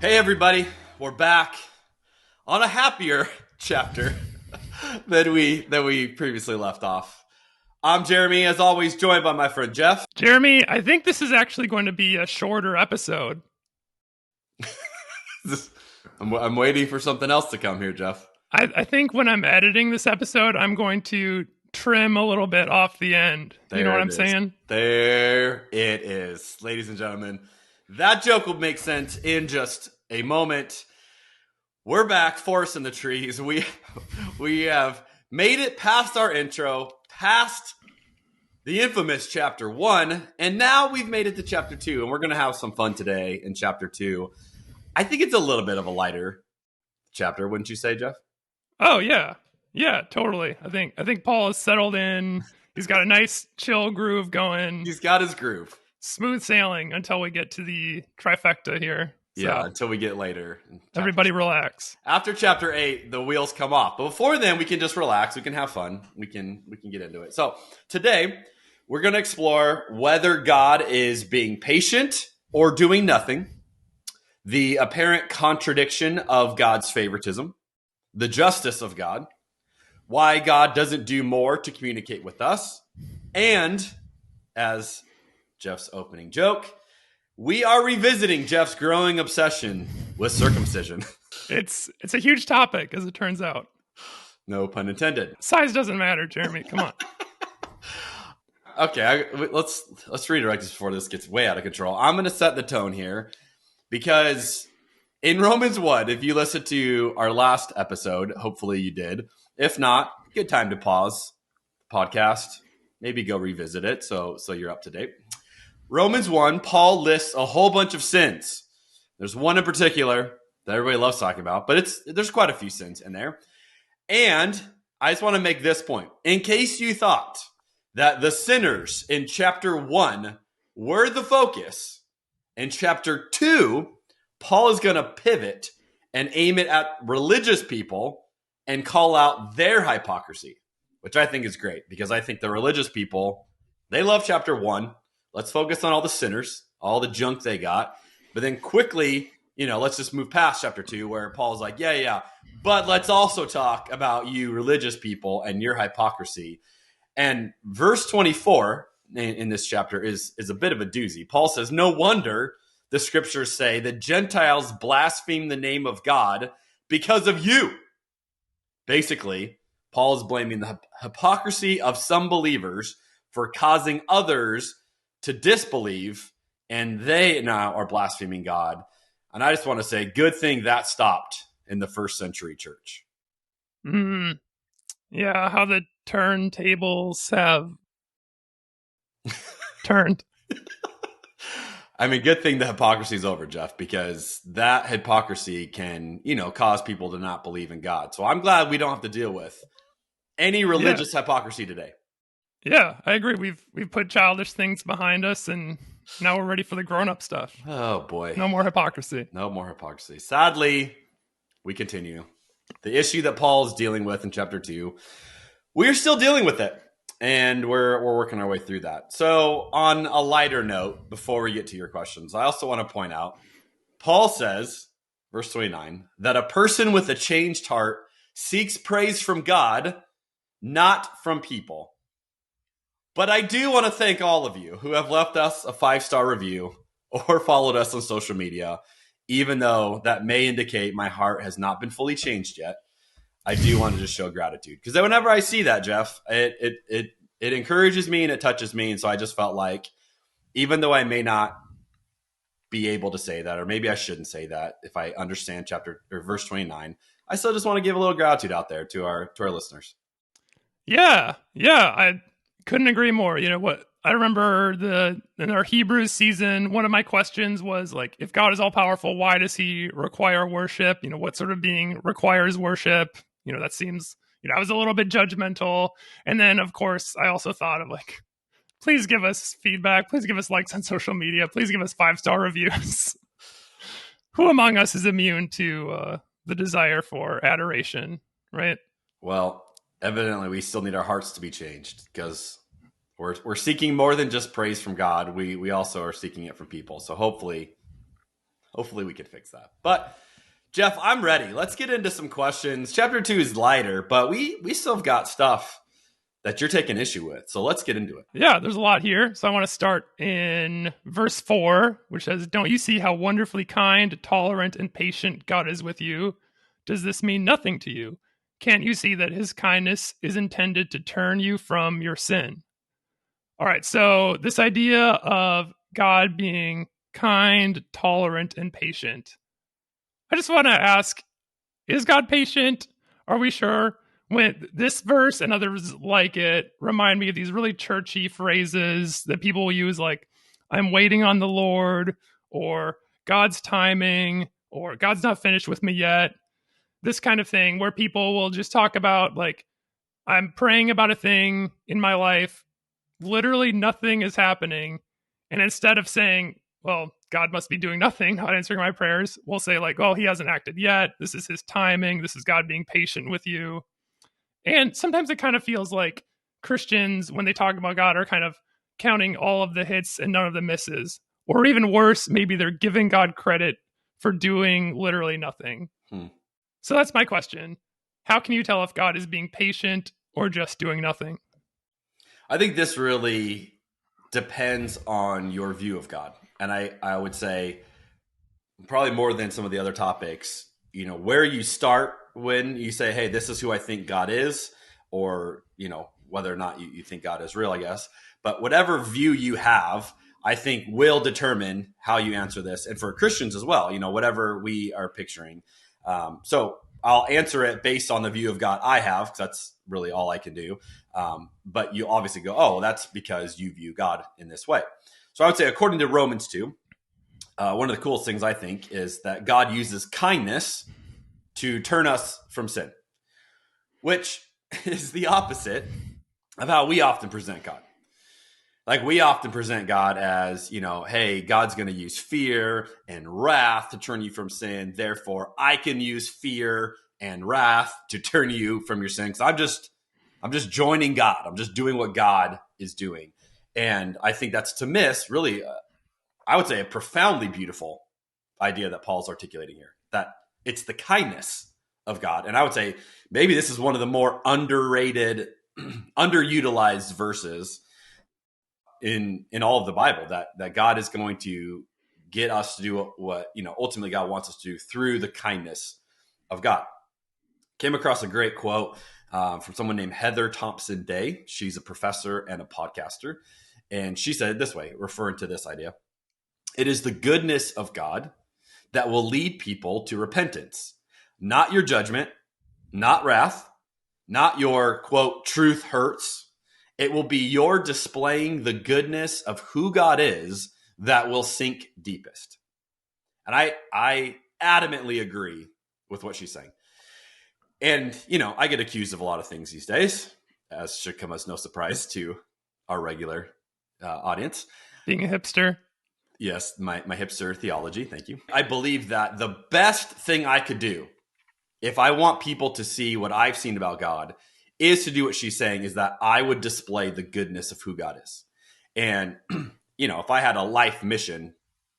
Hey everybody, we're back on a happier chapter than we previously left off. I'm Jeremy, as always, joined by my friend Jeff. Jeremy, I think this is actually going to be a shorter episode. I'm waiting for something else to come here, Jeff. I think when I'm editing this episode, I'm going to trim a little bit off the end. You know what I'm saying? There it is. Ladies and gentlemen, that joke will make sense in just a moment. We're back, forest in the trees. We have made it past our intro, past the infamous chapter 1, and now we've made it to chapter 2, and we're going to have some fun today in chapter 2. I think it's a little bit of a lighter chapter, wouldn't you say, Jeff? Oh yeah. Yeah, totally. I think Paul has settled in. He's got a nice chill groove going. He's got his groove. Smooth sailing until we get to the trifecta here. Yeah, until we get later. Everybody relax. After chapter 8, the wheels come off. But before then, we can just relax. We can have fun. We can get into it. So today, we're going to explore whether God is being patient or doing nothing, the apparent contradiction of God's favoritism, the justice of God, why God doesn't do more to communicate with us, and, as Jeff's opening joke, we are revisiting Jeff's growing obsession with circumcision. It's a huge topic, as it turns out. No pun intended. Size doesn't matter, Jeremy. Come on. Okay, let's redirect this before this gets way out of control. I'm going to set the tone here because in Romans 1, if you listened to our last episode, hopefully you did. If not, good time to pause the podcast. Maybe go revisit it so you're up to date. Romans 1, Paul lists a whole bunch of sins. There's one in particular that everybody loves talking about, but there's quite a few sins in there. And I just want to make this point. In case you thought that the sinners in chapter 1 were the focus, in chapter 2, Paul is going to pivot and aim it at religious people and call out their hypocrisy, which I think is great because I think the religious people, they love chapter 1. Let's focus on all the sinners, all the junk they got. But then quickly, let's just move past chapter 2 where Paul's like, yeah. But let's also talk about you religious people and your hypocrisy. And verse 24 in this chapter is a bit of a doozy. Paul says, no wonder the scriptures say the Gentiles blaspheme the name of God because of you. Basically, Paul is blaming the hypocrisy of some believers for causing others to disbelieve, and they now are blaspheming God. And I just want to say, good thing that stopped in the first century church. Yeah, how the turntables have turned. I mean, good thing the hypocrisy is over, Jeff, because that hypocrisy can, cause people to not believe in God. So I'm glad we don't have to deal with any religious hypocrisy today. Yeah, I agree. We've put childish things behind us, and now we're ready for the grown-up stuff. Oh, boy. No more hypocrisy. No more hypocrisy. Sadly, we continue. The issue that Paul is dealing with in chapter 2, we're still dealing with it, and we're working our way through that. So on a lighter note, before we get to your questions, I also want to point out, Paul says, verse 29, that a person with a changed heart seeks praise from God, not from people. But I do want to thank all of you who have left us a 5-star review or followed us on social media, even though that may indicate my heart has not been fully changed yet. I do want to just show gratitude because whenever I see that, Jeff, it encourages me and it touches me. And so I just felt like, even though I may not be able to say that, or maybe I shouldn't say that if I understand chapter or verse 29, I still just want to give a little gratitude out there to our listeners. Yeah, I couldn't agree more. You know what? I remember in our Hebrews season, one of my questions was like, if God is all powerful, why does he require worship? What sort of being requires worship? That seems, I was a little bit judgmental. And then of course I also thought of like, please give us feedback. Please give us likes on social media. Please give us 5-star reviews. Who among us is immune to the desire for adoration, right? Well, evidently we still need our hearts to be changed because we're seeking more than just praise from God. We also are seeking it from people. So hopefully Hopefully we can fix that. But Jeff, I'm ready. Let's get into some questions. Chapter 2 is lighter, but we still have got stuff that you're taking issue with. So let's get into it. Yeah, there's a lot here. So I want to start in verse 4, which says, "Don't you see how wonderfully kind, tolerant, and patient God is with you? Does this mean nothing to you? Can't you see that his kindness is intended to turn you from your sin?" All right, so this idea of God being kind, tolerant, and patient. I just want to ask, is God patient? Are we sure? When this verse and others like it remind me of these really churchy phrases that people will use, like, "I'm waiting on the Lord," or "God's timing," or "God's not finished with me yet." This kind of thing where people will just talk about, like, I'm praying about a thing in my life, literally nothing is happening. And instead of saying, well, God must be doing nothing, not answering my prayers, we'll say, like, "Oh, he hasn't acted yet. This is his timing. This is God being patient with you." And sometimes it kind of feels like Christians, when they talk about God, are kind of counting all of the hits and none of the misses. Or even worse, maybe they're giving God credit for doing literally nothing. So that's my question. How can you tell if God is being patient or just doing nothing? I think this really depends on your view of God. And I would say probably more than some of the other topics, where you start when you say, hey, this is who I think God is, or, whether or not you think God is real, I guess. But whatever view you have, I think will determine how you answer this. And for Christians as well, whatever we are picturing. So I'll answer it based on the view of God I have, because that's really all I can do. But you obviously go, oh, well, that's because you view God in this way. So I would say, according to Romans 2, one of the coolest things I think is that God uses kindness to turn us from sin, which is the opposite of how we often present God. Like, we often present God as, hey, God's going to use fear and wrath to turn you from sin. Therefore, I can use fear and wrath to turn you from your sin. Because I'm just joining God. I'm just doing what God is doing. And I think that's to miss, really, I would say, a profoundly beautiful idea that Paul's articulating here, that it's the kindness of God. And I would say maybe this is one of the more underrated, underutilized verses in all of the Bible, that God is going to get us to do what ultimately God wants us to do through the kindness of God. Came across a great quote from someone named Heather Thompson Day. She's a professor and a podcaster. And she said it this way, referring to this idea: "It is the goodness of God that will lead people to repentance, not your judgment, not wrath, not your, quote, truth hurts. It will be your displaying the goodness of who God is that will sink deepest." And I adamantly agree with what she's saying. And, I get accused of a lot of things these days, as should come as no surprise to our regular audience. Being a hipster. Yes, my hipster theology. Thank you. I believe that the best thing I could do, if I want people to see what I've seen about God, is to do what she's saying, is that I would display the goodness of who God is. And, if I had a life mission,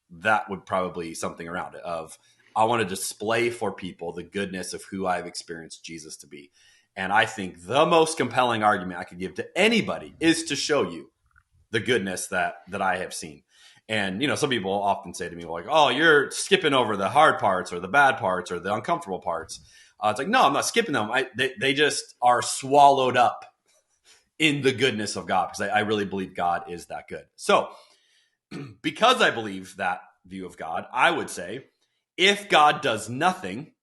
that would probably be something around it of, I want to display for people the goodness of who I've experienced Jesus to be. And I think the most compelling argument I could give to anybody is to show you the goodness that I have seen. And, some people often say to me, like, oh, you're skipping over the hard parts or the bad parts or the uncomfortable parts. It's like, no, I'm not skipping them. They just are swallowed up in the goodness of God, because I really believe God is that good. So because I believe that view of God, I would say, if God does nothing,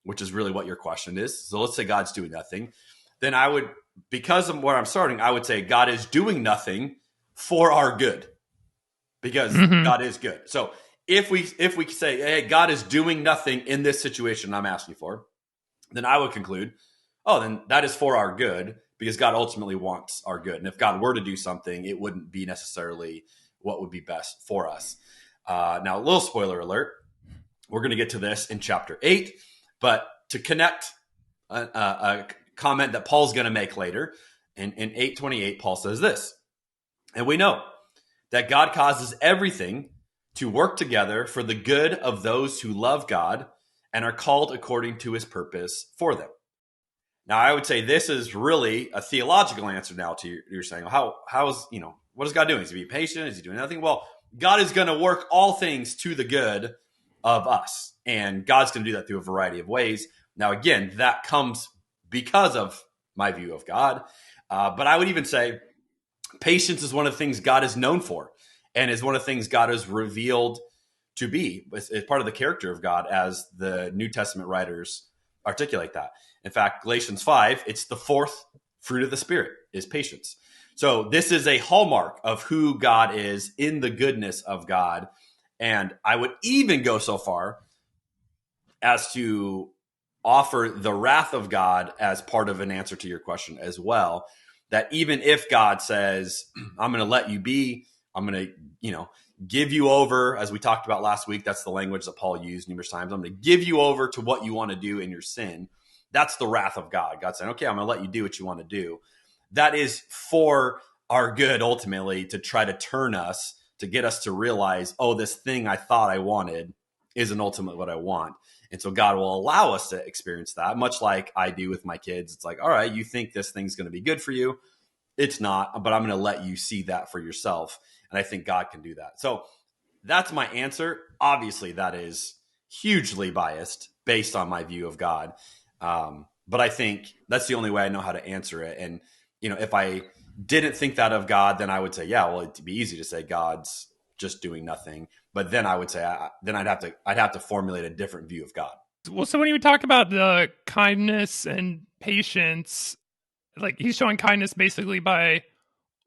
which is really what your question is, so let's say God's doing nothing, then I would, because of where I'm starting, I would say God is doing nothing for our good, because God is good. So if we say, hey, God is doing nothing in this situation I'm asking for, then I would conclude, oh, then that is for our good, because God ultimately wants our good. And if God were to do something, it wouldn't be necessarily what would be best for us. Now, a little spoiler alert, we're going to get to this in chapter 8, but to connect a comment that Paul's going to make later, in 8:28, Paul says this: "And we know that God causes everything to work together for the good of those who love God and are called according to his purpose for them. Now, I would say this is really a theological answer now to you're saying, how is, what is God doing? Is he being patient? Is he doing nothing? Well, God is going to work all things to the good of us. And God's going to do that through a variety of ways. Now, again, that comes because of my view of God. But I would even say patience is one of the things God is known for and is one of the things God has revealed to be. It's part of the character of God as the New Testament writers articulate that. In fact, Galatians 5, it's the fourth fruit of the Spirit is patience. So this is a hallmark of who God is in the goodness of God. And I would even go so far as to offer the wrath of God as part of an answer to your question as well. That even if God says, I'm going to let you be, I'm going to, give you over, as we talked about last week, that's the language that Paul used numerous times. I'm going to give you over to what you want to do in your sin. That's the wrath of God. God saying, okay, I'm going to let you do what you want to do. That is for our good, ultimately, to try to turn us, to get us to realize, oh, this thing I thought I wanted isn't ultimately what I want. And so God will allow us to experience that, much like I do with my kids. It's like, all right, you think this thing's going to be good for you. It's not, but I'm going to let you see that for yourself. And I think God can do that. So that's my answer. Obviously, that is hugely biased based on my view of God. But I think that's the only way I know how to answer it. And, if I didn't think that of God, then I would say, yeah, well, it'd be easy to say God's just doing nothing. But then I would say, then I'd have to formulate a different view of God. Well, so when you talk about the kindness and patience, like he's showing kindness basically by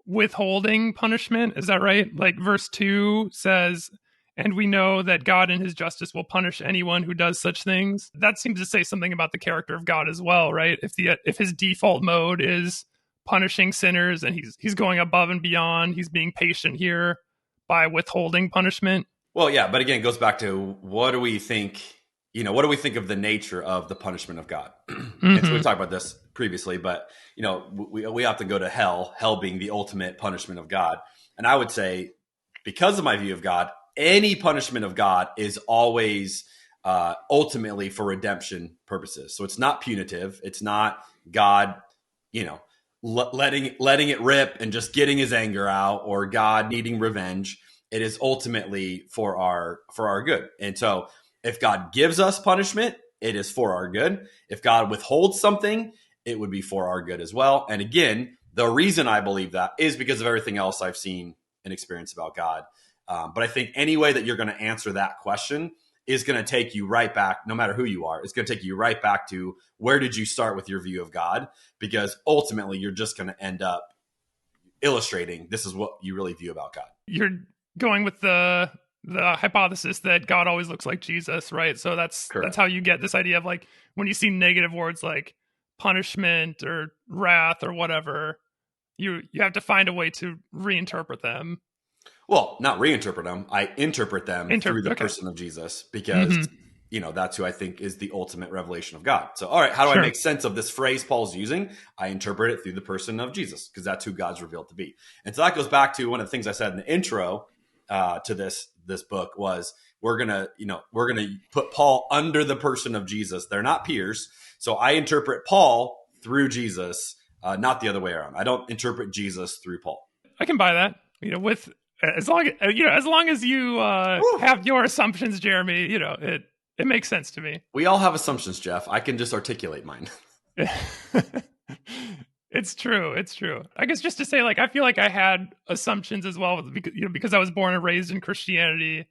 withholding punishment. Is that right? Like verse 2 says, and we know that God in his justice will punish anyone who does such things. That seems to say something about the character of God as well, right? If his default mode is punishing sinners and he's going above and beyond, he's being patient here by withholding punishment. Well, yeah, but again, it goes back to what do we think of the nature of the punishment of God? Mm-hmm. And so we talked about this previously, but we often go to hell being the ultimate punishment of God. And I would say, because of my view of God, any punishment of God is always ultimately for redemption purposes. So it's not punitive. It's not God, letting it rip and just getting his anger out, or God needing revenge. It is ultimately for our good. And so if God gives us punishment, it is for our good. If God withholds something, it would be for our good as well. And again, the reason I believe that is because of everything else I've seen and experienced about God. But I think any way that you're going to answer that question is going to take you right back, no matter who you are, it's going to take you right back to where did you start with your view of God? Because ultimately, you're just going to end up illustrating this is what you really view about God. You're going with the hypothesis that God always looks like Jesus, right? So that's how you get this idea of like when you see negative words like punishment or wrath or whatever, you have to find a way to reinterpret them. Well, not reinterpret them. I interpret them through the person of Jesus, because that's who I think is the ultimate revelation of God. So, all right, how do I make sense of this phrase Paul's using? I interpret it through the person of Jesus, because that's who God's revealed to be. And so that goes back to one of the things I said in the intro to this book was we're gonna put Paul under the person of Jesus. They're not peers. So I interpret Paul through Jesus, not the other way around. I don't interpret Jesus through Paul. I can buy that. With as long as you have your assumptions, Jeremy, it makes sense to me. We all have assumptions, Jeff. I can just articulate mine. It's true. I guess just to say, like, I feel like I had assumptions as well because I was born and raised in Christianity.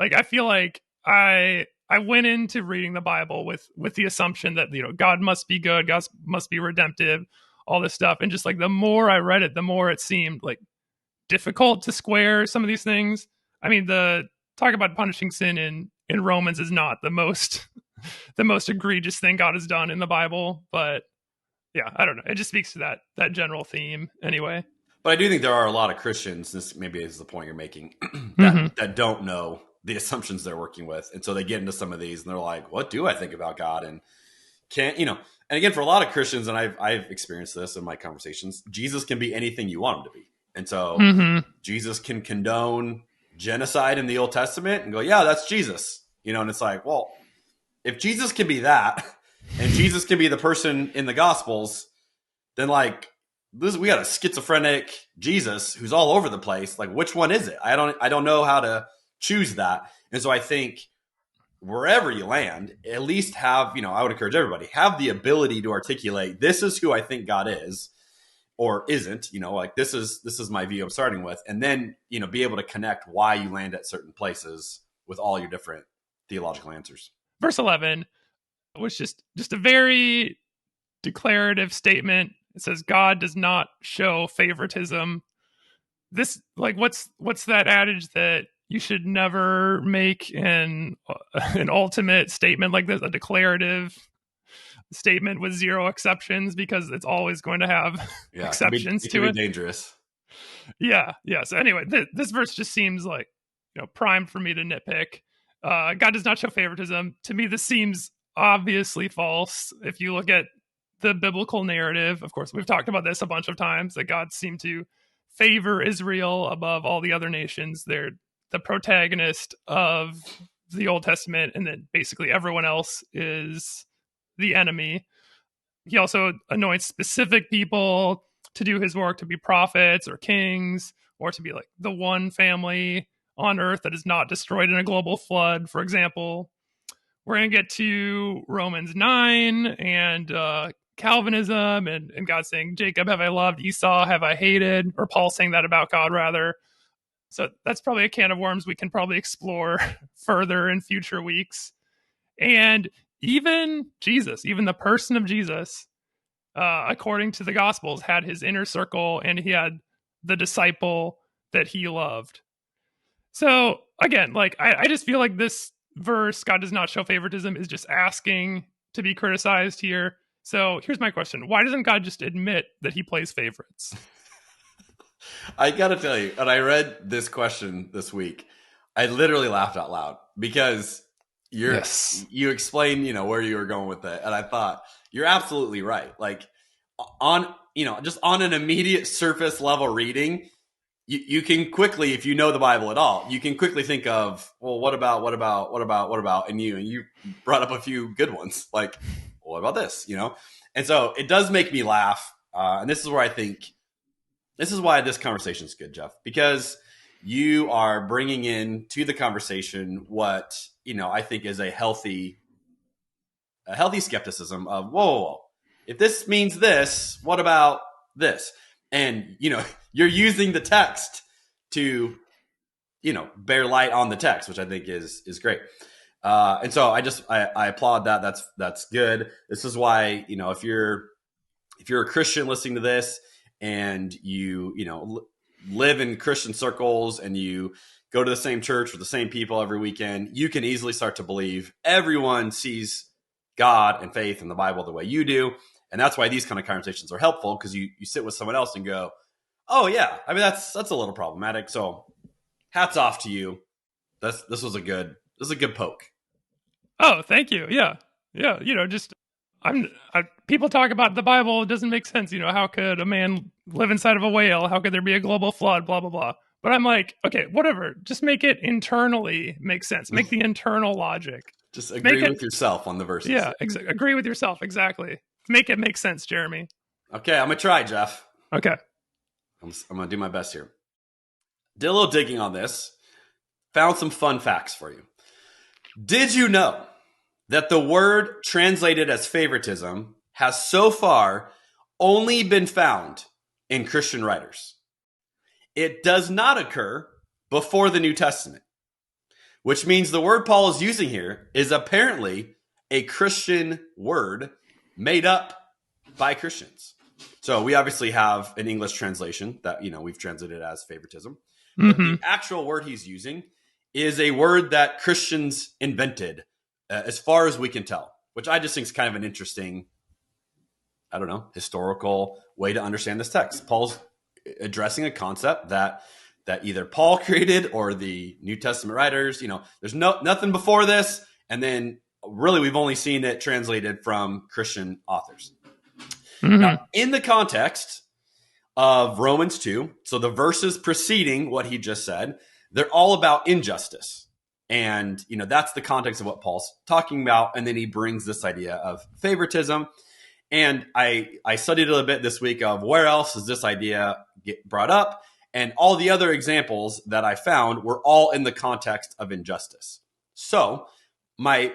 Like, I feel like I went into reading the Bible with the assumption that, God must be good, God must be redemptive, all this stuff. And just like the more I read it, the more it seemed like difficult to square some of these things. I mean, the talk about punishing sin in Romans is not the most egregious thing God has done in the Bible, but yeah, I don't know. It just speaks to that general theme anyway. But I do think there are a lot of Christians, this maybe is the point you're making, that don't know the assumptions they're working with. And so they get into some of these and they're like, what do I think about God? And and again, for a lot of Christians, and I've experienced this in my conversations, Jesus can be anything you want him to be. And so Jesus can condone genocide in the Old Testament and go, yeah, that's Jesus. And it's like, well, if Jesus can be that and Jesus can be the person in the Gospels, then like we got a schizophrenic Jesus who's all over the place. Like, which one is it? I don't know how to choose that. And so I think wherever you land, at least have, I would encourage everybody, have the ability to articulate, this is who I think God is or isn't, like this is my view I'm starting with. And then, be able to connect why you land at certain places with all your different theological answers. Verse 11 was just a very declarative statement. It says God does not show favoritism. This, like, what's that adage that you should never make an ultimate statement like this, a declarative statement with zero exceptions, because it's always going to have exceptions to it. Dangerous. Yeah. So anyway, this verse just seems like, primed for me to nitpick. God does not show favoritism. To me, this seems obviously false. If you look at the biblical narrative, of course, we've talked about this a bunch of times, that God seemed to favor Israel above all the other nations. They're the protagonist of the Old Testament, and then basically everyone else is the enemy. He also anoints specific people to do his work, to be prophets or kings, or to be like the one family on earth that is not destroyed in a global flood, for example. We're going to get to Romans 9 and Calvinism and God saying, Jacob have I loved, Esau have I hated, or Paul saying that about God, rather. So that's probably a can of worms we can probably explore further in future weeks. And even Jesus, even the person of Jesus, according to the Gospels, had his inner circle and he had the disciple that he loved. So again, like I just feel like this verse, God does not show favoritism, is just asking to be criticized here. So here's my question. Why doesn't God just admit that he plays favorites? I got to tell you, and I read this question this week, I literally laughed out loud because you explained, where you were going with it. And I thought, you're absolutely right. Like just on an immediate surface level reading, you can quickly, if you know the Bible at all, you can quickly think of, well, what about, and you brought up a few good ones. Like, well, what about this, And so it does make me laugh. And this is where I think, this is why this conversation is good, Jeff, because you are bringing in to the conversation what, I think is a healthy skepticism of, whoa, if this means this, what about this? And, you're using the text to, bear light on the text, which I think is great. And so I applaud that. That's good. This is why, if you're a Christian listening to this and you live in Christian circles and you go to the same church with the same people every weekend, you can easily start to believe everyone sees God and faith in the Bible the way you do. And that's why these kind of conversations are helpful, because you sit with someone else and go, oh yeah, I mean, that's a little problematic. So hats off to you. This was a good poke. Oh, thank you. Yeah. Just people talk about the Bible. It doesn't make sense. How could a man live inside of a whale? How could there be a global flood? Blah, blah, blah. But I'm like, okay, whatever. Just make it internally make sense. Make the internal logic. Just agree with yourself on the verses. Yeah, agree with yourself. Exactly. Make it make sense, Jeremy. Okay, I'm going to try, Jeff. Okay. I'm going to do my best here. Did a little digging on this. Found some fun facts for you. Did you know that the word translated as favoritism has so far only been found in Christian writers? It does not occur before the New Testament, which means the word Paul is using here is apparently a Christian word made up by Christians. So we obviously have an English translation that, we've translated as favoritism. But the actual word he's using is a word that Christians invented, as far as we can tell, which I just think is kind of an interesting, historical way to understand this text. Paul's addressing a concept that either Paul created or the New Testament writers. There's nothing before this, and then really we've only seen it translated from Christian authors. Now, in the context of Romans 2, so the verses preceding what he just said, they're all about injustice. And, that's the context of what Paul's talking about. And then he brings this idea of favoritism. And I studied a little bit this week of where else does this idea get brought up? And all the other examples that I found were all in the context of injustice. So my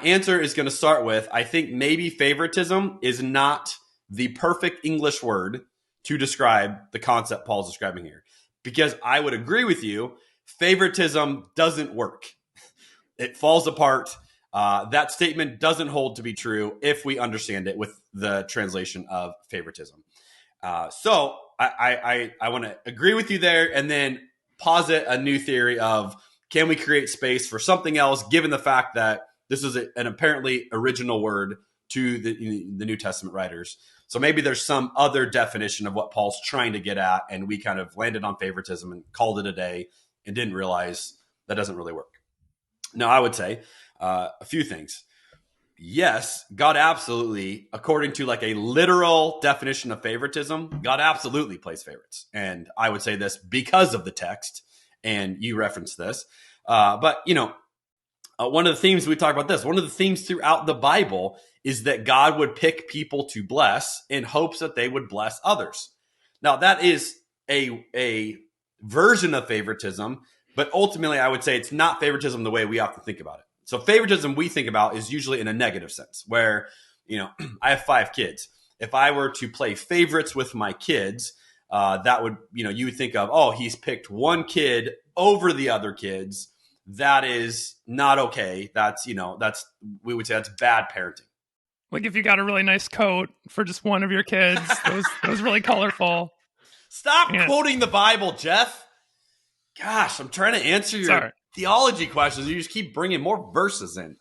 answer is going to start with, I think maybe favoritism is not the perfect English word to describe the concept Paul's describing here. Because I would agree with you, favoritism doesn't work. It falls apart. That statement doesn't hold to be true if we understand it with the translation of favoritism. So I want to agree with you there and then posit a new theory of, can we create space for something else, given the fact that this is an apparently original word to the New Testament writers? So maybe there's some other definition of what Paul's trying to get at, and we kind of landed on favoritism and called it a day and didn't realize that doesn't really work. Now, I would say a few things. Yes, God absolutely, according to like a literal definition of favoritism, God absolutely plays favorites. And I would say this because of the text, and you referenced this. But, one of the themes we talk about this, one of the themes throughout the Bible is that God would pick people to bless in hopes that they would bless others. Now, that is a version of favoritism, but ultimately I would say it's not favoritism the way we often think about it. So favoritism we think about is usually in a negative sense where, I have 5 kids. If I were to play favorites with my kids, that would, you would think of, oh, he's picked one kid over the other kids. That is not okay. We would say that's bad parenting. Like if you got a really nice coat for just one of your kids, those really colorful. Stop quoting the Bible, Jeff. Gosh, I'm trying to answer your theology questions. You just keep bringing more verses in.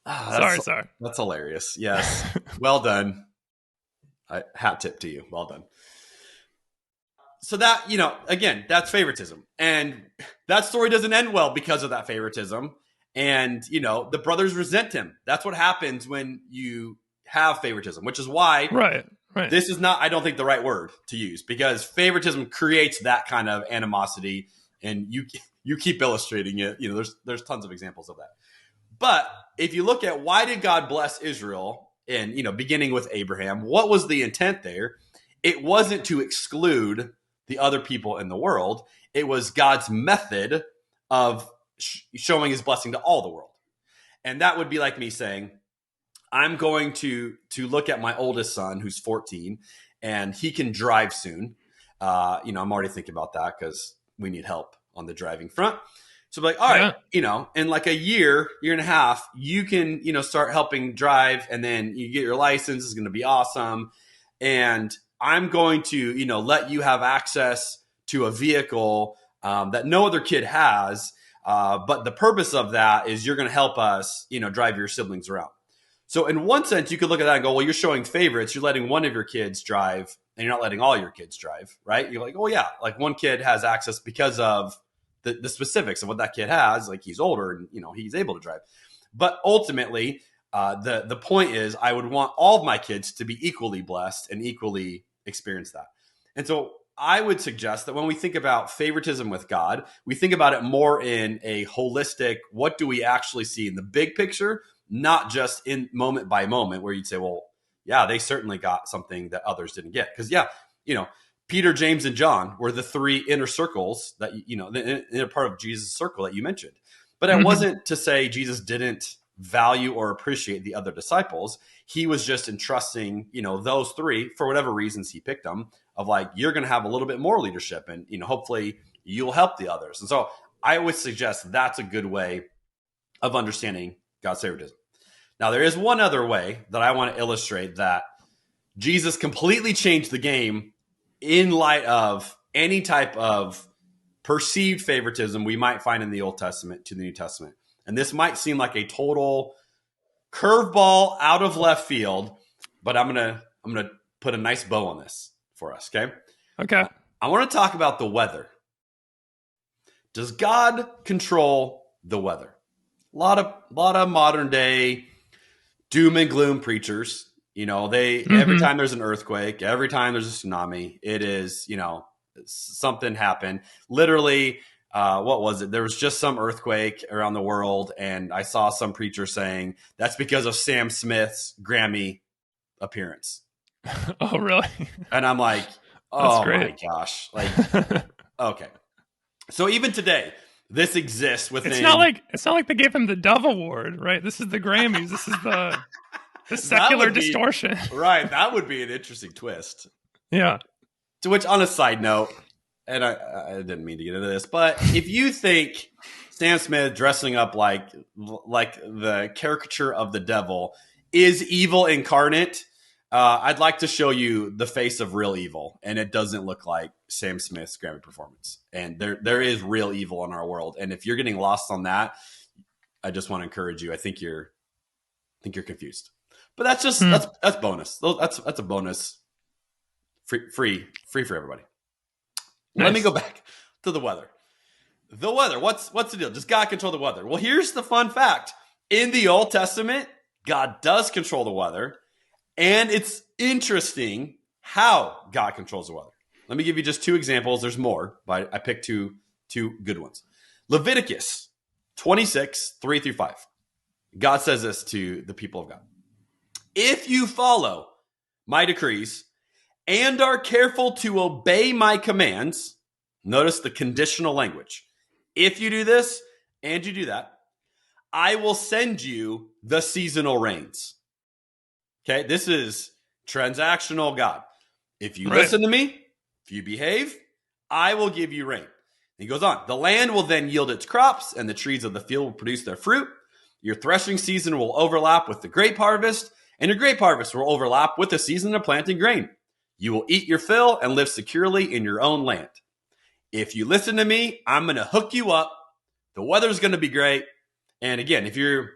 Sorry. That's hilarious. Yes. Well done. Hat tip to you. Well done. So that, again, that's favoritism. And that story doesn't end well because of that favoritism. And, the brothers resent him. That's what happens when you have favoritism, which is why right. This is not, I don't think, the right word to use, because favoritism creates that kind of animosity. And you keep illustrating it. There's tons of examples of that. But if you look at why did God bless Israel, and, beginning with Abraham, what was the intent there? It wasn't to exclude the other people in the world. It was God's method of showing his blessing to all the world. And that would be like me saying, I'm going to look at my oldest son who's 14 and he can drive soon. I'm already thinking about that because we need help on the driving front. So I'm like, all right, in like a year and a half, you can, start helping drive, and then you get your license. It's going to be awesome. And I'm going to, let you have access to a vehicle that no other kid has. But the purpose of that is you're going to help us, drive your siblings around. So in one sense, you could look at that and go, well, you're showing favorites. You're letting one of your kids drive and you're not letting all your kids drive, right? You're like, oh yeah, like one kid has access because of the specifics of what that kid has. Like he's older and, he's able to drive. But ultimately, the point is I would want all of my kids to be equally blessed and equally experience that. And so I would suggest that when we think about favoritism with God, we think about it more in a holistic, what do we actually see in the big picture, not just in moment by moment where you'd say, well, yeah, they certainly got something that others didn't get. Because, Peter, James, and John were the 3 inner circles that, the inner part of Jesus' circle that you mentioned. But it wasn't to say Jesus didn't value or appreciate the other disciples. He was just entrusting, those 3, for whatever reasons he picked them, of like, you're going to have a little bit more leadership and, hopefully you'll help the others. And so I would suggest that's a good way of understanding God's favoritism. Now, there is one other way that I want to illustrate that Jesus completely changed the game in light of any type of perceived favoritism we might find in the Old Testament to the New Testament. And this might seem like a total curveball out of left field, but I'm gonna put a nice bow on this for us, okay? Okay. I want to talk about the weather. Does God control the weather? A lot of modern day doom and gloom preachers, every time there's an earthquake, every time there's a tsunami, it is, something happened. Literally, what was it? There was just some earthquake around the world, and I saw some preacher saying that's because of Sam Smith's Grammy appearance. Oh, really? And I'm like, oh my gosh. Like, okay. So even today, this exists within. It's not like they gave him the Dove Award, right? This is the Grammys. This is the secular distortion. Right. That would be an interesting twist. Yeah. To which, on a side note, and I didn't mean to get into this, but if you think Sam Smith dressing up like the caricature of the devil is evil incarnate, I'd like to show you the face of real evil, and it doesn't look like Sam Smith's Grammy performance. And there is real evil in our world, and if you're getting lost on that, I just want to encourage you. I think you're confused, but that's just that's bonus. That's a bonus, free for everybody. Nice. Let me go back to the weather. The weather. What's the deal? Does God control the weather? Well, here's the fun fact: in the Old Testament, God does control the weather. And it's interesting how God controls the weather. Let me give you just two examples. There's more, but I picked two good ones. Leviticus 26, 3-5. God says this to the people of God. If you follow my decrees and are careful to obey my commands, notice the conditional language. If you do this and you do that, I will send you the seasonal rains. Okay, this is transactional God. If you listen to me, if you behave, I will give you rain. He goes on. The land will then yield its crops, and the trees of the field will produce their fruit. Your threshing season will overlap with the grape harvest, and your grape harvest will overlap with the season of planting grain. You will eat your fill and live securely in your own land. If you listen to me, I'm going to hook you up. The weather's going to be great. And again, if you're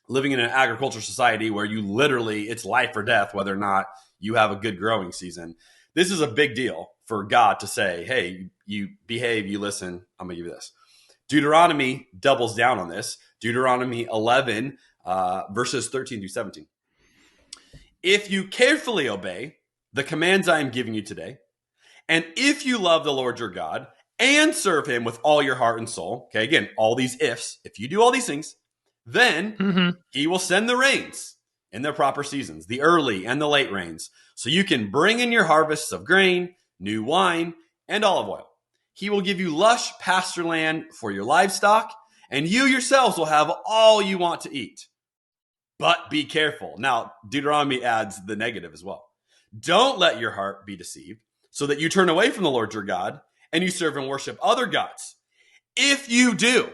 living in an agricultural society where you literally, it's life or death, whether or not you have a good growing season, this is a big deal for God to say, hey, you behave, you listen, I'm going to give you this. Deuteronomy doubles down on this. Deuteronomy 11, verses 13-17. If you carefully obey the commands I am giving you today, and if you love the Lord your God and serve him with all your heart and soul, okay, again, all these ifs, if you do all these things, then he will send the rains in their proper seasons, the early and the late rains, so you can bring in your harvests of grain, new wine, and olive oil. He will give you lush pasture land for your livestock, and you yourselves will have all you want to eat. But be careful. Now, Deuteronomy adds the negative as well. Don't let your heart be deceived, so that you turn away from the Lord your God, and you serve and worship other gods. If you do,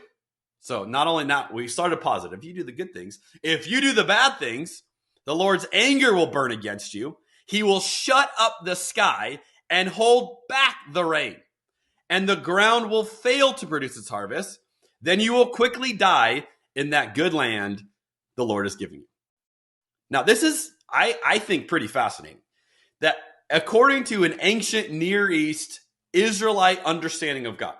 so not only not, we started positive. If you do the good things, if you do the bad things, the Lord's anger will burn against you. He will shut up the sky and hold back the rain, and the ground will fail to produce its harvest. Then you will quickly die in that good land the Lord is giving you. Now, this is, I think, pretty fascinating. That according to an ancient Near East Israelite understanding of God,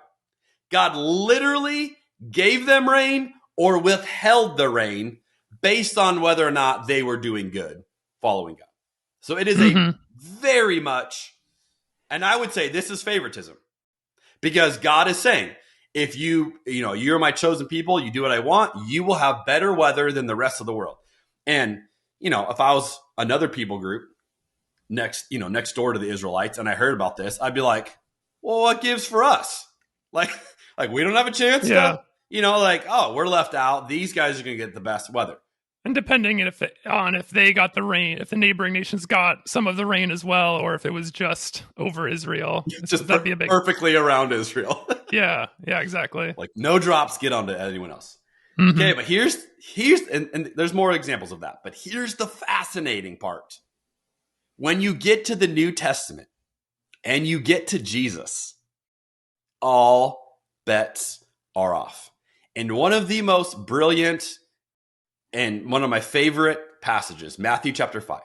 God literally gave them rain or withheld the rain based on whether or not they were doing good, following God. So it is a very much, and I would say this is favoritism, because God is saying, if you're my chosen people, you do what I want, you will have better weather than the rest of the world. And, if I was another people group next door to the Israelites and I heard about this, I'd be like, well, what gives for us? Like we don't have a chance. Yeah. We're left out. These guys are going to get the best weather. And depending if they got the rain, if the neighboring nations got some of the rain as well, or if it was just over Israel, that'd be a big perfectly around Israel. Yeah, exactly. Like no drops get onto anyone else. Okay, but here's and there's more examples of that. But here's the fascinating part. When you get to the New Testament and you get to Jesus, all bets are off. And one of the most brilliant and one of my favorite passages, Matthew chapter 5,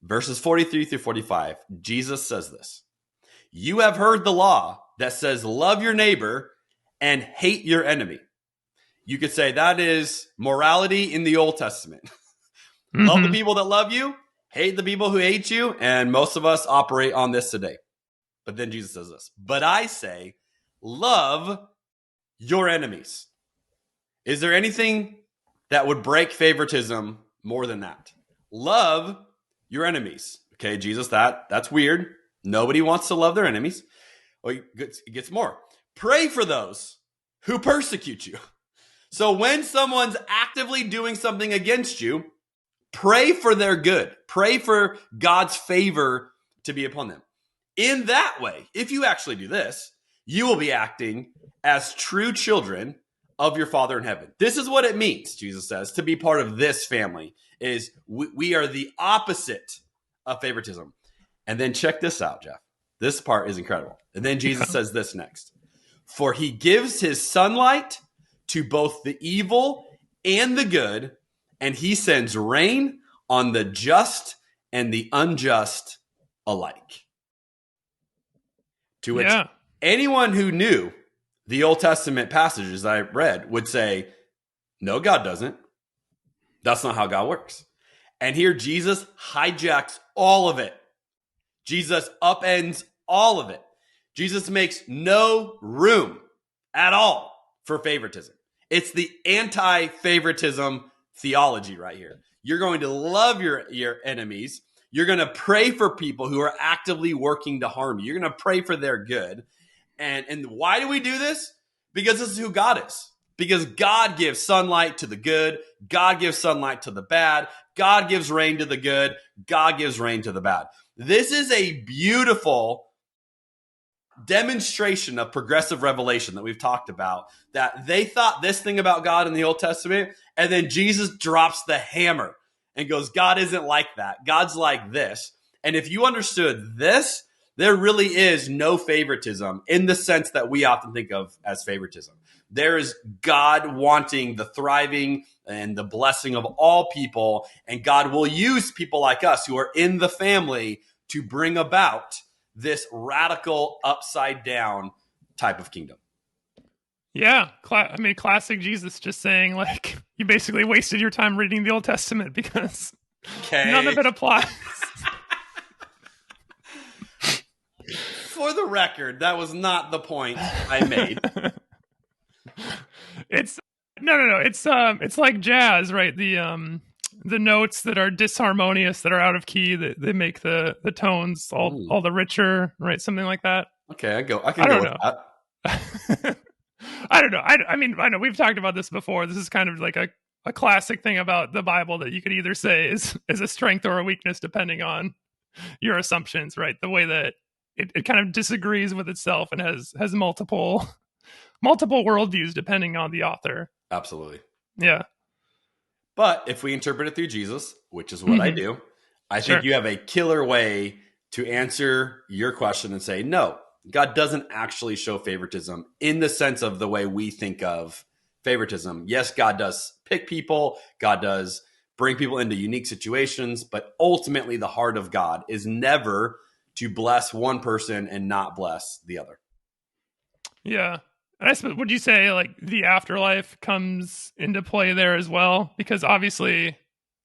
verses 43-45, Jesus says this: You have heard the law that says, love your neighbor and hate your enemy. You could say that is morality in the Old Testament. Love the people that love you, hate the people who hate you, and most of us operate on this today. But then Jesus says this: but I say, love your enemies. Is there anything that would break favoritism more than that? Love your enemies. Okay, Jesus, that's weird. Nobody wants to love their enemies. Well, it gets more. Pray for those who persecute you. So when someone's actively doing something against you, pray for their good. Pray for God's favor to be upon them. In that way, if you actually do this, you will be acting as true children of your Father in heaven. This is what it means, Jesus says, to be part of this family, is we are the opposite of favoritism. And then check this out, Jeff. This part is incredible. And then Jesus says this next. For he gives his sunlight to both the evil and the good, and he sends rain on the just and the unjust alike. To which anyone who knew the Old Testament passages I read would say, no, God doesn't. That's not how God works. And here Jesus hijacks all of it. Jesus upends all of it. Jesus makes no room at all for favoritism. It's the anti-favoritism theology right here. You're going to love your enemies. You're going to pray for people who are actively working to harm you. You're going to pray for their good. And why do we do this? Because this is who God is. Because God gives sunlight to the good. God gives sunlight to the bad. God gives rain to the good. God gives rain to the bad. This is a beautiful demonstration of progressive revelation that we've talked about, that they thought this thing about God in the Old Testament, and then Jesus drops the hammer and goes, God isn't like that. God's like this. And if you understood this, there really is no favoritism in the sense that we often think of as favoritism. There is God wanting the thriving and the blessing of all people, and God will use people like us who are in the family to bring about this radical upside down type of kingdom. Yeah. Classic Jesus just saying, like, you basically wasted your time reading the Old Testament because none of it applies. For the record, that was not the point I made. It's no. It's like jazz, right? The notes that are disharmonious, that are out of key, that they make the tones all the richer, right? Something like that. Okay, I can go with that. I don't know. I know we've talked about this before. This is kind of like a classic thing about the Bible that you could either say is a strength or a weakness depending on your assumptions, right? The way that it kind of disagrees with itself and has multiple worldviews depending on the author. Absolutely. Yeah. But if we interpret it through Jesus, which is what I do, I think you have a killer way to answer your question and say, no, God doesn't actually show favoritism in the sense of the way we think of favoritism. Yes, God does pick people. God does bring people into unique situations. But ultimately, the heart of God is never to bless one person and not bless the other. Yeah. And I suppose, would you say like the afterlife comes into play there as well? Because obviously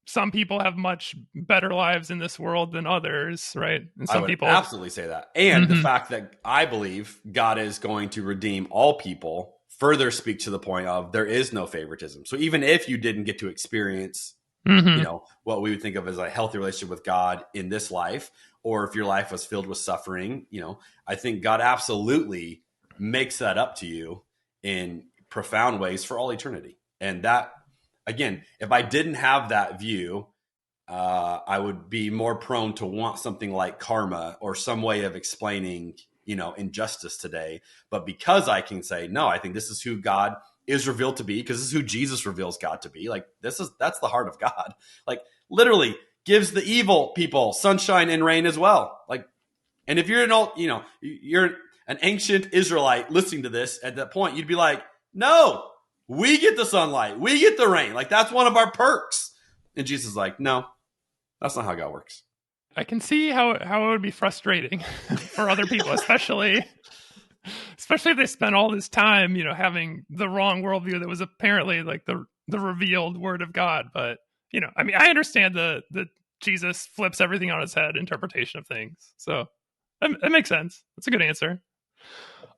some people have much better lives in this world than others, right? And some people absolutely say that. And the fact that I believe God is going to redeem all people further speak to the point of there is no favoritism. So even if you didn't get to experience, what we would think of as a healthy relationship with God in this life, or if your life was filled with suffering, I think God absolutely makes that up to you in profound ways for all eternity. And that, again, if I didn't have that view, I would be more prone to want something like karma or some way of explaining, injustice today. But because I can say, no, I think this is who God is revealed to be, because this is who Jesus reveals God to be. Like that's the heart of God. Like literally gives the evil people sunshine and rain as well. Like, and if you're you're an ancient Israelite listening to this at that point, you'd be like, no, we get the sunlight. We get the rain. Like that's one of our perks. And Jesus is like, no, that's not how God works. I can see how it would be frustrating for other people, especially if they spent all this time, having the wrong worldview that was apparently like the revealed word of God. But, I understand the Jesus flips everything on its head interpretation of things. So that makes sense. That's a good answer.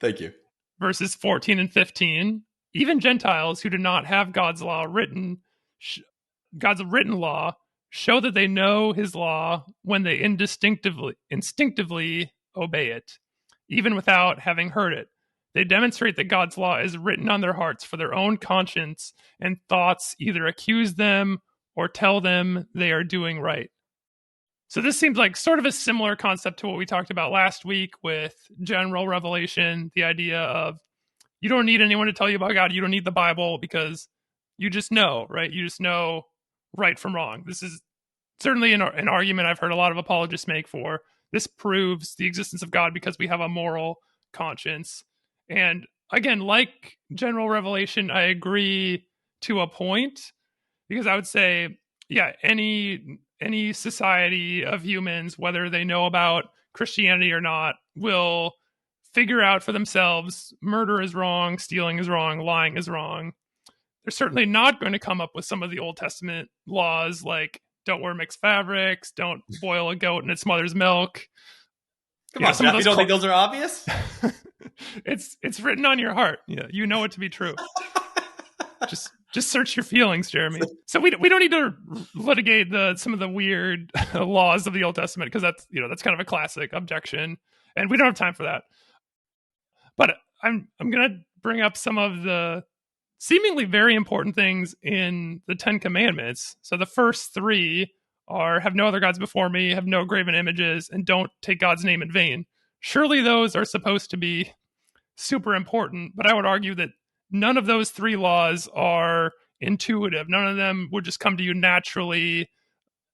Thank you. verses 14 and 15, even Gentiles who do not have God's written law, show that they know his law when they instinctively obey it, even without having heard it. They demonstrate that God's law is written on their hearts for their own conscience, and thoughts either accuse them or tell them they are doing right. So this seems like sort of a similar concept to what we talked about last week with general revelation, the idea of you don't need anyone to tell you about God. You don't need the Bible because you just know, right? You just know right from wrong. This is certainly an argument I've heard a lot of apologists make for. This proves the existence of God because we have a moral conscience. And again, like general revelation, I agree to a point, because I would say, yeah, any society of humans, whether they know about Christianity or not, will figure out for themselves murder is wrong, stealing is wrong, lying is wrong. They're certainly not going to come up with some of the Old Testament laws like don't wear mixed fabrics, don't boil a goat in its mother's milk. Come on, Jeff, you don't think those are obvious? It's written on your heart. Yeah, you know it to be true. Just search your feelings, Jeremy. So we don't need to litigate some of the weird laws of the Old Testament, because that's kind of a classic objection, and we don't have time for that. But I'm going to bring up some of the seemingly very important things in the Ten Commandments. So the first three are have no other gods before me, have no graven images, and don't take God's name in vain. Surely those are supposed to be super important, but I would argue that none of those three laws are intuitive. None of them would just come to you naturally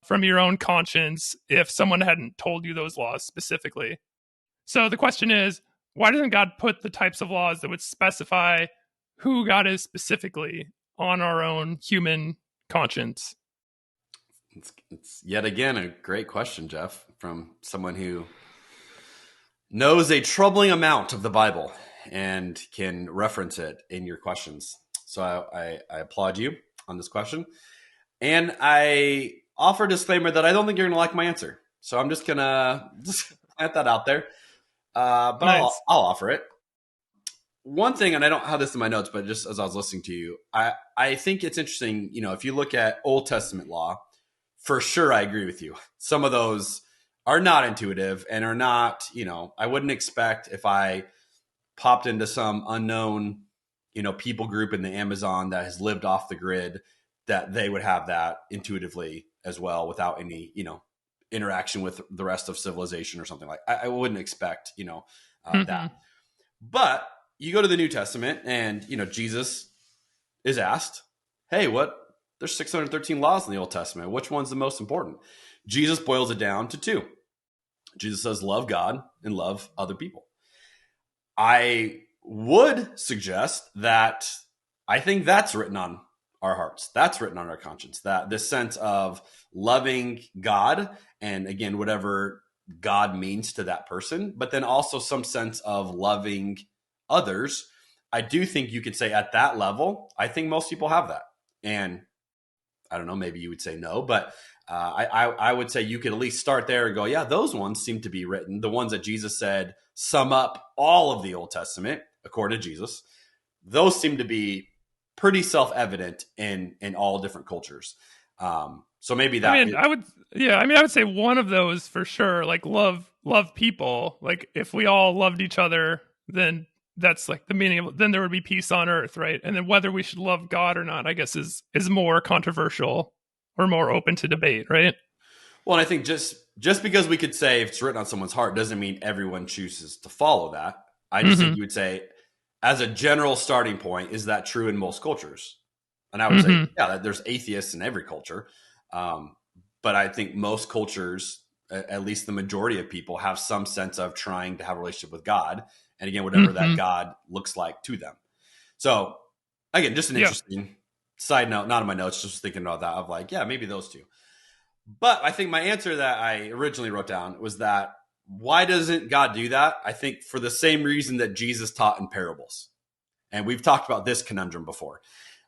from your own conscience if someone hadn't told you those laws specifically. So the question is, why doesn't God put the types of laws that would specify who God is specifically on our own human conscience? It's yet again a great question, Jeff, from someone who knows a troubling amount of the Bible and can reference it in your questions. So I applaud you on this question. And I offer a disclaimer that I don't think you're going to like my answer. So I'm just going to plant that out there. But nice. I'll offer it. One thing, and I don't have this in my notes, but just as I was listening to you, I think it's interesting, if you look at Old Testament law, for sure I agree with you. Some of those are not intuitive and are not, I wouldn't expect if I popped into some unknown, people group in the Amazon that has lived off the grid, that they would have that intuitively as well without any, interaction with the rest of civilization or something like I wouldn't expect, that. But you go to the New Testament and, Jesus is asked, hey, there's 613 laws in the Old Testament. Which one's the most important? Jesus boils it down to two. Jesus says, love God and love other people. I would suggest that I think that's written on our hearts. That's written on our conscience, that this sense of loving God and, again, whatever God means to that person, but then also some sense of loving others. I do think you could say at that level, I think most people have that. And I don't know, maybe you would say no, but I would say you could at least start there and go, yeah, those ones seem to be written. The ones that Jesus said sum up all of the Old Testament, according to Jesus, those seem to be pretty self-evident in all different cultures. So maybe that. I would say one of those for sure, like love people. Like if we all loved each other, then that's like the meaning of, then there would be peace on earth, right? And then whether we should love God or not, I guess is more controversial or more open to debate, right? Well, and I think just because we could say if it's written on someone's heart doesn't mean everyone chooses to follow that. I just think you would say, as a general starting point, is that true in most cultures? And I would say, yeah, there's atheists in every culture. But I think most cultures, at least the majority of people, have some sense of trying to have a relationship with God. And again, whatever that God looks like to them. So again, just an interesting side note, not in my notes, just thinking about that of like, yeah, maybe those two. But I think my answer that I originally wrote down was that why doesn't God do that? I think for the same reason that Jesus taught in parables. And we've talked about this conundrum before.